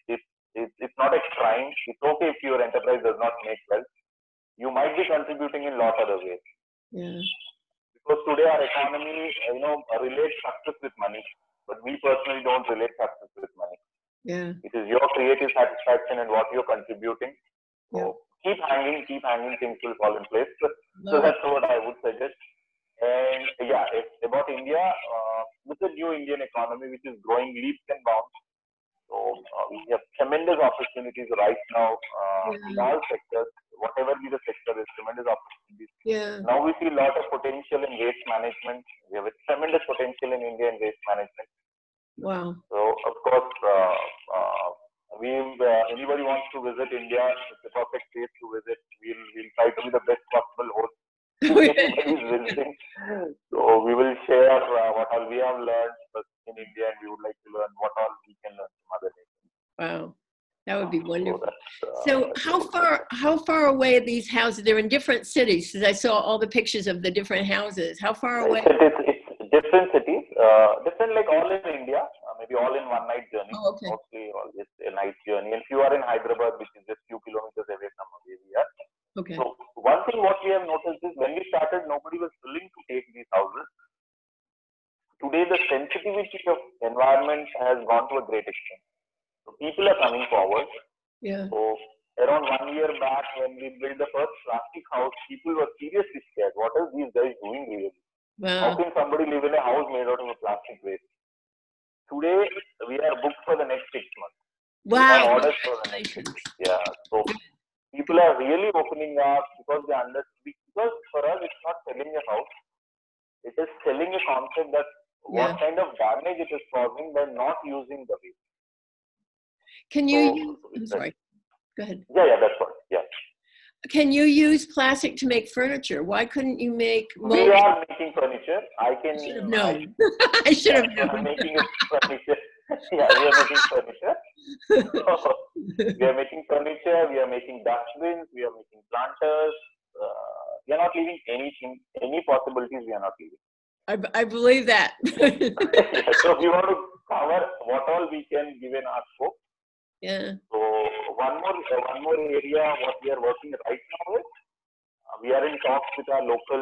It's not a crime. It's okay if your enterprise does not make wealth. You might be contributing in a lot of other ways. Yeah. Because today our economy, relates success with money, but we personally don't relate success with money. Yeah. It is your creative satisfaction and what you're contributing. So keep hanging, things will fall in place. So that's what I would suggest. And yeah, about India, with the new Indian economy, which is growing leaps and bounds. So we have tremendous opportunities right now in all sectors, whatever be the sector, there's tremendous opportunities. Yeah. Now we see a lot of potential in waste management. We have a tremendous potential in India in waste management. Wow. So of course, anybody wants to visit India, it's a perfect place to visit. We'll try to be the best possible host. Anybody's visiting. So we will share what all we have learned in India, and we would like to learn what all we can learn from other nations. Wow, that would be wonderful. So how far away are these houses? They're in different cities, because I saw all the pictures of the different houses. How far away? It's different cities, different like all in India, maybe all in one night journey. Oh, okay. Mostly all just a night journey. And few are in Hyderabad, which is just few kilometers away from where we are. Okay. So one thing what we have noticed is when we started, nobody was willing to take these houses. Today, the sensitivity of environment has gone to a great extent. So people are coming forward. Yeah. So around 1 year back, when we built the first plastic house, people were seriously scared. What are these guys doing really? Wow. How can somebody live in a house made out of a plastic waste? Today, we are booked for the next 6 months. Wow. We have orders for the next 6 months. Yeah. So people are really opening up because they understand. Because for us, it's not selling a house. It is selling a concept that what kind of damage it is causing by not using the waste. Can you I'm sorry. Go ahead. Yeah, that's what. Yeah. Can you use plastic to make furniture? Why couldn't you make molding? We are making furniture. I should have known. I should have known. We are making furniture. Yeah, we are making furniture. We are making furniture. We are making dustbins. We are making planters. We are not leaving anything, any possibilities. We are not leaving. I believe that. So we want to cover what all we can given our scope. Yeah. So one more area what we are working right now is we are in talks with our local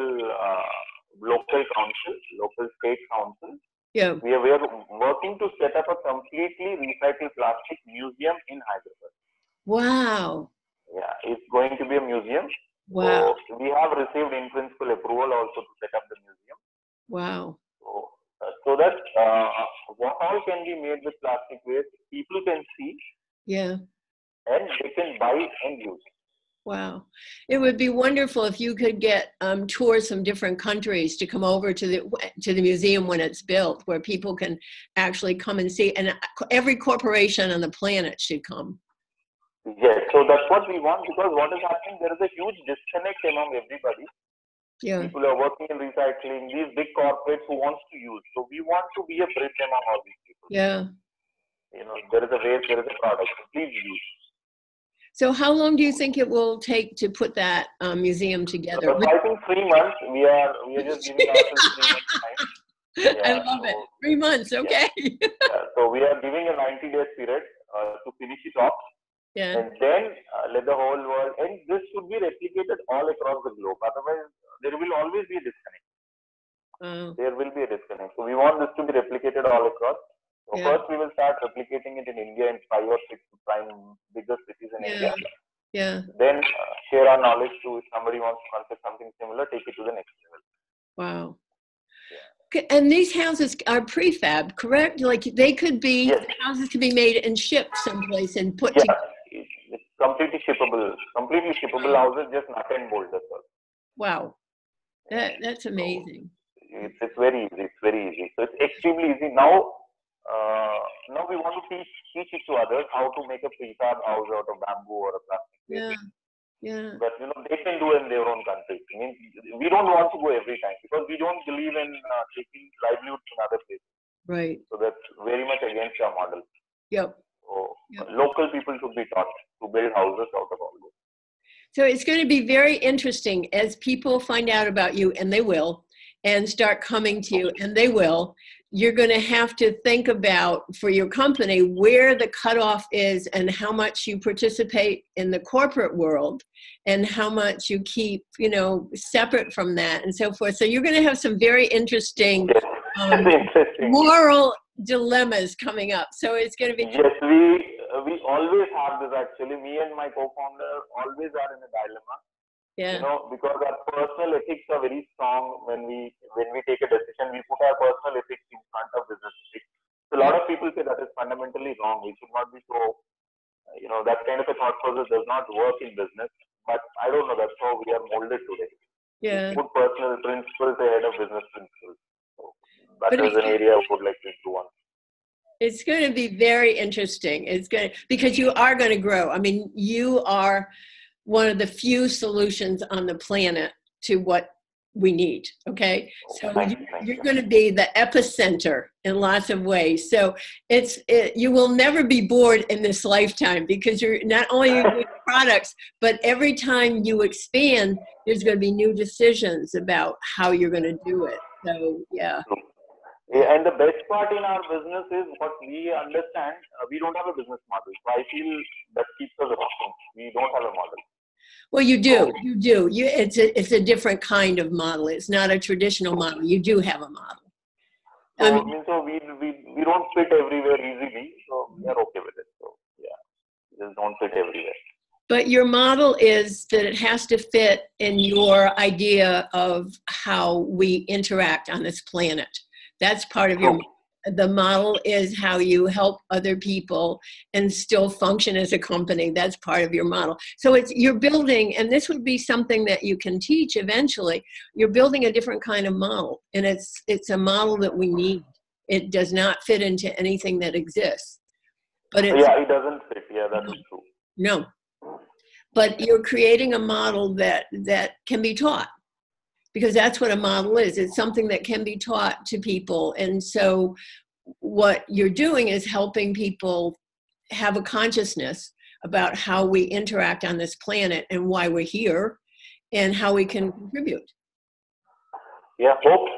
council, local state council. Yeah. We are working to set up a completely recycled plastic museum in Hyderabad. Wow. Yeah, it's going to be a museum. Wow. So we have received in principle approval also to set up the museum. Wow. So so that what all can be made with plastic waste, people can see, Yeah. and they can buy and use. Wow. It would be wonderful if you could get tours from different countries to come over to the museum when it's built, where people can actually come and see, and every corporation on the planet should come. Yes, so that's what we want, because what is happening, there is a huge disconnect among everybody. Yeah. People are working in recycling, these big corporates who wants to use. So we want to be a bridge among all these people. Yeah. You know, there is a waste, there is a product. So please use. So how long do you think it will take to put that museum together? I think 3 months. We are just giving ourselves 3 months time. Yeah, I love it. 3 months, okay. Yeah. So we are giving a 90-day period to finish it off. Yeah. And then let the whole world, and this should be replicated all across the globe. Otherwise, there will always be a disconnect. There will be a disconnect. So we want this to be replicated all across. So first we will start replicating it in India in 5 or 6 prime biggest cities in India. Yeah. Then share our knowledge to, if somebody wants to concept something similar, take it to the next level. Wow. Yeah. And these houses are prefab, correct? Like they could be, houses could be made and shipped someplace and put together. It's completely shippable houses, just nut and bolt as well. Wow. That's amazing. So it's very easy. It's very easy. So it's extremely easy. Now we want to teach it to others how to make a prefab house out of bamboo or a plastic. Yeah. But they can do it in their own country. I mean, we don't want to go every time because we don't believe in taking livelihoods in other places. Right. So that's very much against our model. Yep. So local people should be taught to build houses out of all this. So it's going to be very interesting as people find out about you, and they will, and start coming to you, and they will. You're going to have to think about, for your company, where the cutoff is and how much you participate in the corporate world and how much you keep, separate from that and so forth. So you're going to have some very interesting, moral dilemmas coming up. So it's going to be... Yes, we always have this actually. Me and my co-founder always are in a dilemma. Yeah. Because our personal ethics are very strong. When we take a decision, we put our personal ethics in front of business ethics. So a lot of people say that is fundamentally wrong. We should not be so, that kind of a thought process does not work in business. But I don't know, that's how we are molded today. Yeah. We put personal principles ahead of business principles. So that is an area I would like to improve on. It's going to be very interesting. Because you are going to grow. I mean, you are one of the few solutions on the planet to what we need. Okay. So you're going to be the epicenter in lots of ways. So you will never be bored in this lifetime because you're not only doing products, but every time you expand, there's going to be new decisions about how you're going to do it. So, yeah. And the best part in our business is what we understand, we don't have a business model. So I feel that keeps us rocking. We don't have a model. Well, you do. You do. It's a different kind of model. It's not a traditional model. You do have a model. So we don't fit everywhere easily. So we are okay with it. So we just don't fit everywhere. But your model is that it has to fit in your idea of how we interact on this planet. That's part of the model is how you help other people and still function as a company. That's part of your model. So you're building, and this would be something that you can teach eventually. You're building a different kind of model, and it's a model that we need. It does not fit into anything that exists. But it doesn't fit. Yeah, that is true. No. But you're creating a model that can be taught. Because that's what a model is. It's something that can be taught to people. And so what you're doing is helping people have a consciousness about how we interact on this planet and why we're here and how we can contribute. Yeah, hope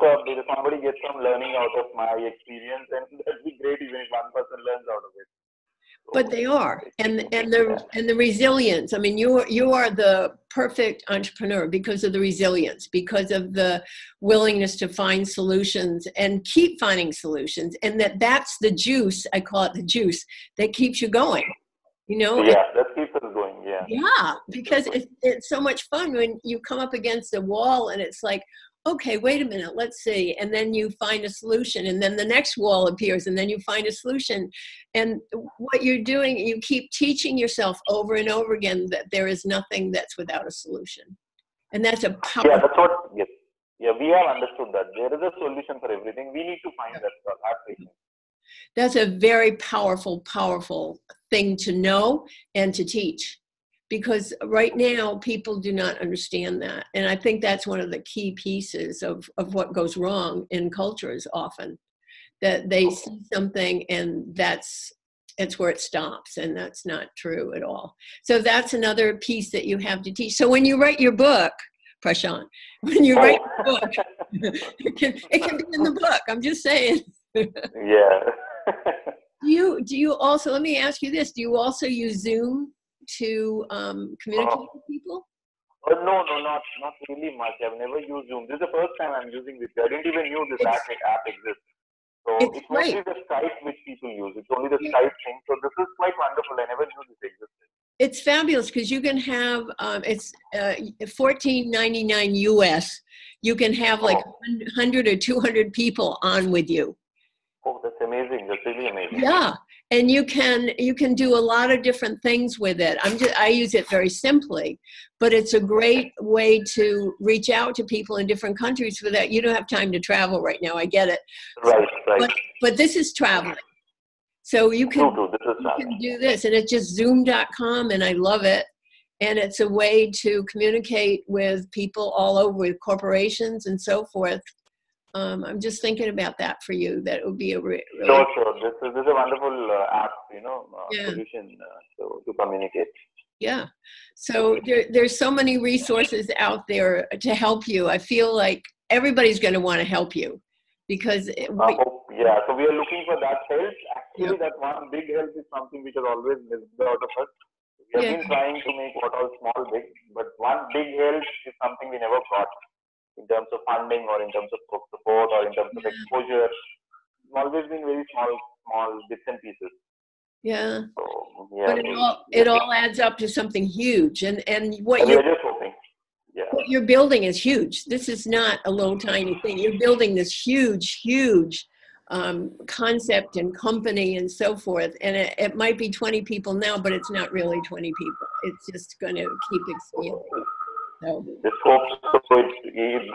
somebody gets some learning out of my experience, and that'd be great even if one person learns out of it. But they are, and the resilience. I mean, you are the perfect entrepreneur because of the resilience, because of the willingness to find solutions and keep finding solutions, and that's the juice. I call it the juice that keeps you going. Yeah, that keeps us going. Yeah. Yeah, because it's so much fun when you come up against a wall and it's like, okay, wait a minute, let's see. And then you find a solution, and then the next wall appears, and then you find a solution. And what you're doing, you keep teaching yourself over and over again that there is nothing that's without a solution. And that's a powerful. Yeah, that's what, yes. Yeah, we have understood that. There is a solution for everything. We need to find that. Have patience. That's a very powerful, powerful thing to know and to teach. Because right now, people do not understand that. And I think that's one of the key pieces of what goes wrong in cultures often. That they see something and it's where it stops, and that's not true at all. So that's another piece that you have to teach. So when you write your book, Prashant, when you write your book, it can be in the book, I'm just saying. Yeah. Do you also, let me ask you this, do you also use Zoom to communicate with people? No, not really much. I've never used Zoom. This is the first time I'm using this. I didn't even know this app exists. So it's mostly the Skype which people use. It's only the Skype thing. So this is quite wonderful. I never knew this existed. It's fabulous because you can have, it's $14.99 US. You can have like 100 or 200 people on with you. Oh, that's amazing. That's really amazing. Yeah. And you can do a lot of different things with it. I use it very simply, but it's a great way to reach out to people in different countries for that. You don't have time to travel right now. I get it. Right. But this is traveling. So you can do this, and it's just zoom.com, and I love it. And it's a way to communicate with people all over, with corporations and so forth. I'm just thinking about that for you. That it would be a really sure. This is a wonderful app, solution to communicate. Yeah. So there's so many resources out there to help you. I feel like everybody's going to want to help you because. So we are looking for that help. Actually, that one big help is something which has always missed out of us. We have been trying to make what all small big, but one big help is something we never got. In terms of funding or in terms of support or in terms of exposure, it's always been very small bits and pieces. Yeah. So, but it all adds up to something huge, and what you're just hoping. Yeah. What you're building is huge. This is not a little tiny thing. You're building this huge concept and company and so forth. And it might be 20 people now, but it's not really 20 people. It's just going to keep expanding. So. This hope it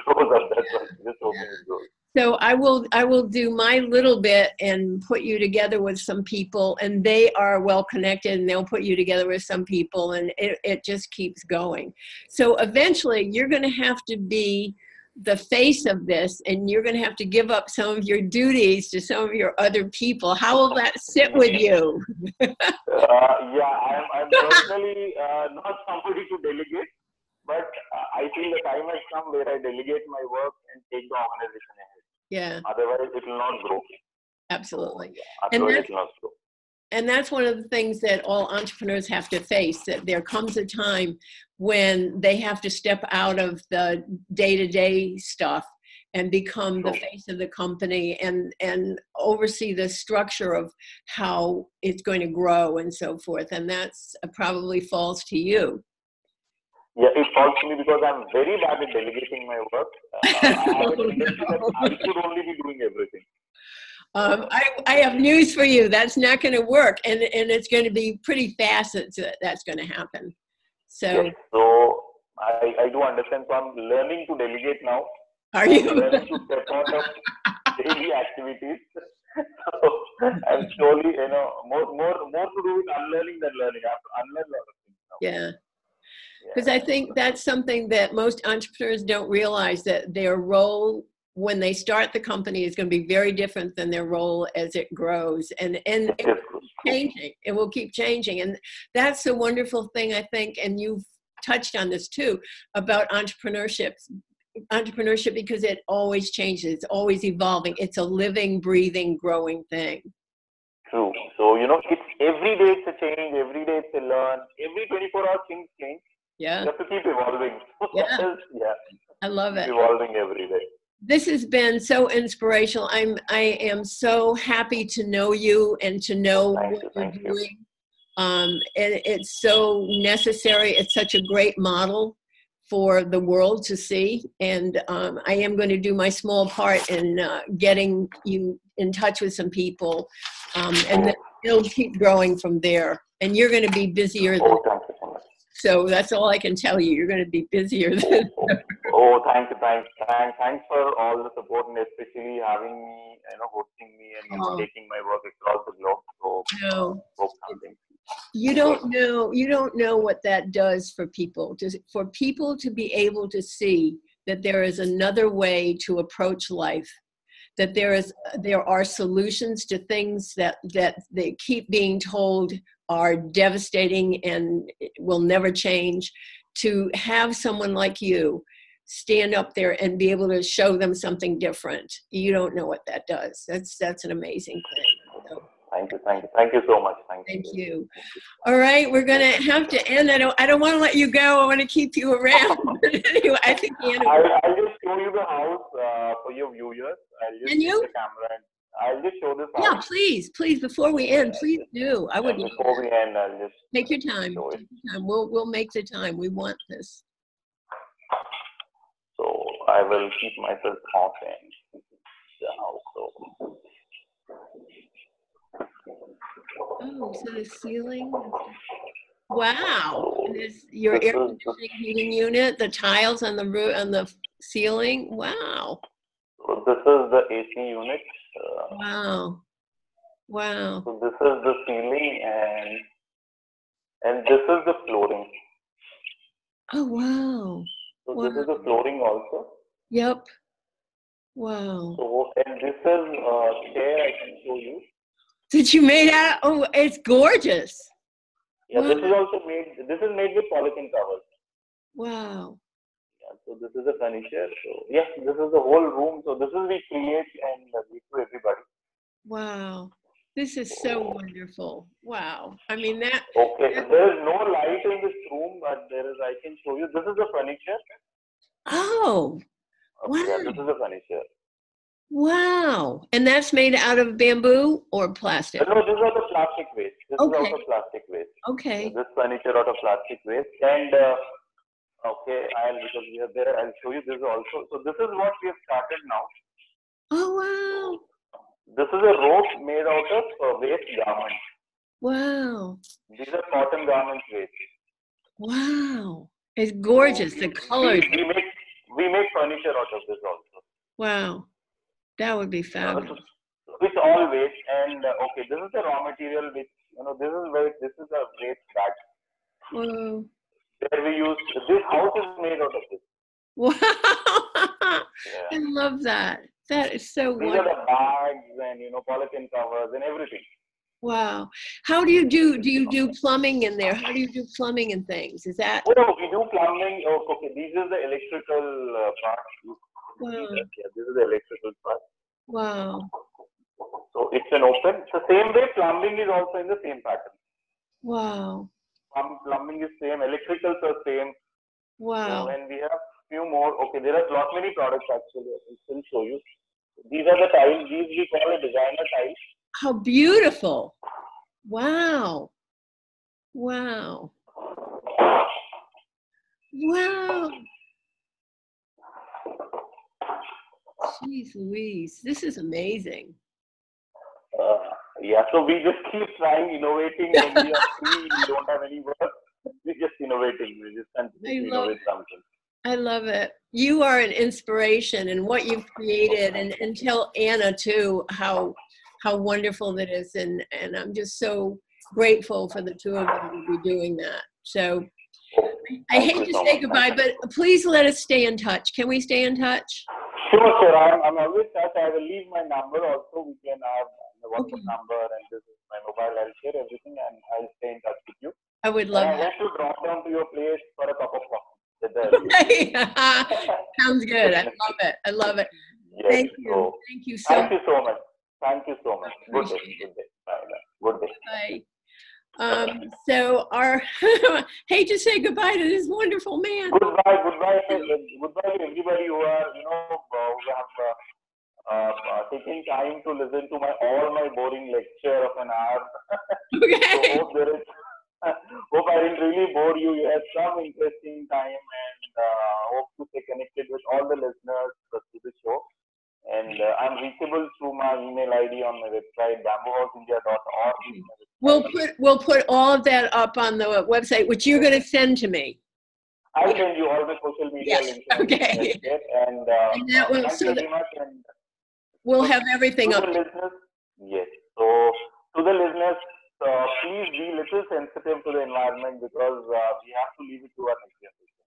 grows up. That's what this hoping it grows. So I will do my little bit and put you together with some people, and they are well connected, and they'll put you together with some people, and it just keeps going. So eventually you're going to have to be the face of this, and you're going to have to give up some of your duties to some of your other people. How will that sit with you? I'm personally not somebody to delegate. But I feel the time has come where I delegate my work and take the organization ahead. Yeah. Otherwise, it will not grow. Absolutely. Otherwise, it will not grow. And that's one of the things that all entrepreneurs have to face, that there comes a time when they have to step out of the day-to-day stuff and become the face of the company and oversee the structure of how it's going to grow and so forth. And that's probably falls to you. Yeah, it falls to me because I'm very bad at delegating my work. I should only be doing everything. I have news for you. That's not going to work, and it's going to be pretty fast that's going to happen. So, yes, so I do understand. So I'm learning to delegate now. Are you? I'm learning to step out of daily activities. So I'm slowly, more to do with unlearning than learning. I have to unlearn a lot of things now. Yeah. Because I think that's something that most entrepreneurs don't realize, that their role when they start the company is going to be very different than their role as it grows. And it will keep changing. It will keep changing. And that's a wonderful thing, I think, and you've touched on this too, about entrepreneurship, because it always changes. It's always evolving. It's a living, breathing, growing thing. True. So, it's every day it's a change. Every day it's a learn. Every 24 hours things change. Yeah. You have to keep evolving. Yeah. Yeah. I love it. Evolving every day. This has been so inspirational. I am so happy to know you and to know what you're doing. And it's so necessary. It's such a great model for the world to see. And I am going to do my small part in getting you in touch with some people. And then it'll keep growing from there. And you're going to be busier than. So that's all I can tell you. You're going to be busier than. Thanks for all the support, and especially having me, hosting me and taking my work across the globe. So, you don't know what that does for people. For people to be able to see that there is another way to approach life, that there are solutions to things that they keep being told are devastating and will never change. To have someone like you stand up there and be able to show them something different, you don't know what that does. That's an amazing thing. So, thank you so much. Thank you. All right, we're gonna have to end. I don't want to let you go. I want to keep you around. Anyway, I think Anna. I'll just show you the house for your viewers. I'll just Can you? the camera and I'll just show this house. Yeah, please. Before we end, please do. I would. Before we end, I'll just take your time. Take your time. We'll make the time. We want this. So I will keep myself off and the house. So. Oh, so the ceiling. Wow. Your air conditioning heating unit, the tiles on the roof, on the ceiling. Wow. So this is the AC unit. Wow. So this is the ceiling and this is the flooring. Oh, wow. So this is the flooring also. Yep. Wow. So, and this is chair I can show you. Did you make that? Oh, it's gorgeous. Yeah, wow. This is made with polythene covers. Wow. Yeah, so this is the furniture. So yes, this is the whole room. So this is we create and give to everybody. Wow. This is so wonderful. Wow. I mean that. Okay, there is no light in this room, but I can show you. This is the furniture. Oh. Wow. Yeah, this is the furniture. Wow. And that's made out of bamboo or plastic? No, this is out of plastic waste. This is out of plastic waste. Okay. So this furniture out of plastic waste. And because we are there, I'll show you this also. So this is what we have started now. Oh, wow. This is a rope made out of waste garments. Wow. These are cotton garments waste. Wow. It's gorgeous. So the colors. We make furniture out of this also. Wow. That would be fabulous. It's all waste, and this is the raw material. Which this is a waste bag. Whoa. Where we use this house is made out of this. Wow. Yeah. I love that. That is so wonderful. These are the bags and polythene covers and everything. Wow. How do you do plumbing in there? How do you do plumbing and things? Is that? Oh, we do plumbing. Oh, okay. This is the electrical part. Wow. Yeah, this is the electrical part. Wow. So it's an open. It's the same way plumbing is also in the same pattern. Wow. Plumbing is same. Electricals are same. Wow. So, and we have few more. Okay, there are lot many products actually. I can still show you. These are the tiles. These we call a designer tiles. How beautiful. Wow. Wow. Wow. Jeez Louise, this is amazing. Yeah, so we just keep trying, innovating. When we are free, we don't have any work. We're just innovating. We just continue to innovate something. I love it. You are an inspiration in what you've created, and tell Anna too how wonderful that is, and I'm just so grateful for the two of you to be doing that. So I hate to say goodbye, but please let us stay in touch. Can we stay in touch? Sure. I'm always touch. I will leave my number also. We can have the WhatsApp number, and this is my mobile. I'll share everything, and I'll stay in touch with you. I would love that. I want to drop down to your place for a cup of coffee. Sounds good. I love it. Yes, Thank you. So, thank you so much. Thank you so much. Good day. Bye. Good day. Bye. So hate to say goodbye to this wonderful man. Goodbye to everybody who are, who have taken time to listen to all my boring lecture of an hour. Okay. So hope I didn't really bore you. You had some interesting time, and hope to stay connected with all the listeners through the show. And I'm reachable through my email ID on my website, bamboohouseindia.org. We'll put all of that up on the website, which you're going to send to me. I'll send you all the social media links. Okay. And that will, thank you very much. And we'll have everything up. Yes. So to the listeners, please be little sensitive to the environment, because we have to leave it to our next generation.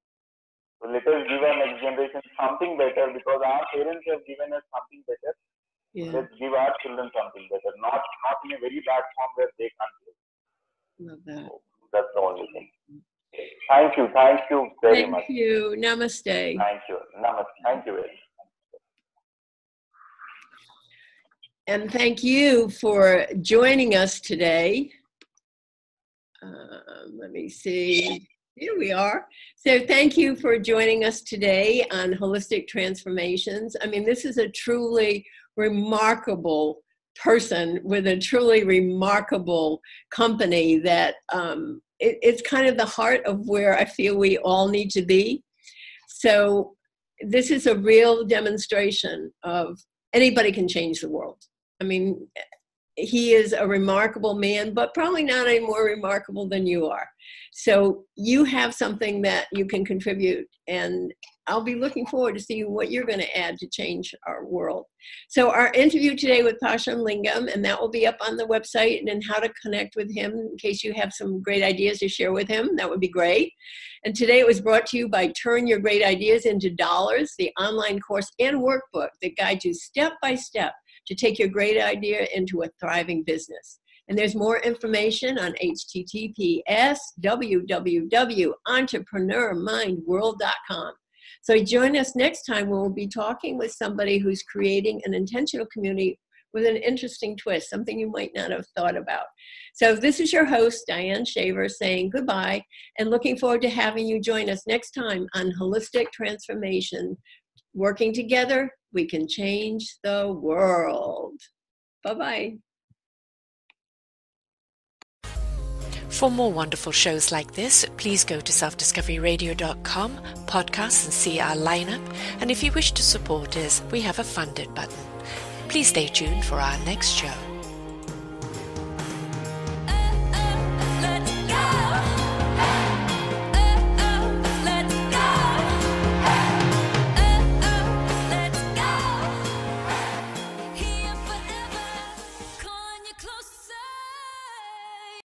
So let us give our next generation something better, because our parents have given us something better. Yeah. Let's give our children something better, not in a very bad form where they can't live. Love that. So that's the only thing. Thank you very much. Thank you. Namaste. Thank you. Namaste. Thank you very much. And thank you for joining us today. Let me see. Here we are. So thank you for joining us today on Holistic Transformations. I mean, this is a truly remarkable person with a truly remarkable company that it's kind of the heart of where I feel we all need to be. So this is a real demonstration of anybody can change the world. I mean, he is a remarkable man, but probably not any more remarkable than you are. So you have something that you can contribute, and I'll be looking forward to seeing what you're going to add to change our world. So our interview today with Prashant Lingam, and that will be up on the website, and how to connect with him in case you have some great ideas to share with him. That would be great. And today it was brought to you by Turn Your Great Ideas into Dollars, the online course and workbook that guides you step by step to take your great idea into a thriving business. And there's more information on https://www.entrepreneurmindworld.com. So join us next time when we'll be talking with somebody who's creating an intentional community with an interesting twist, something you might not have thought about. So this is your host, Diane Shaver, saying goodbye and looking forward to having you join us next time on Holistic Transformation. Working together, we can change the world. Bye-bye. For more wonderful shows like this, please go to selfdiscoveryradio.com, podcasts, and see our lineup. And if you wish to support us, we have a funded button. Please stay tuned for our next show.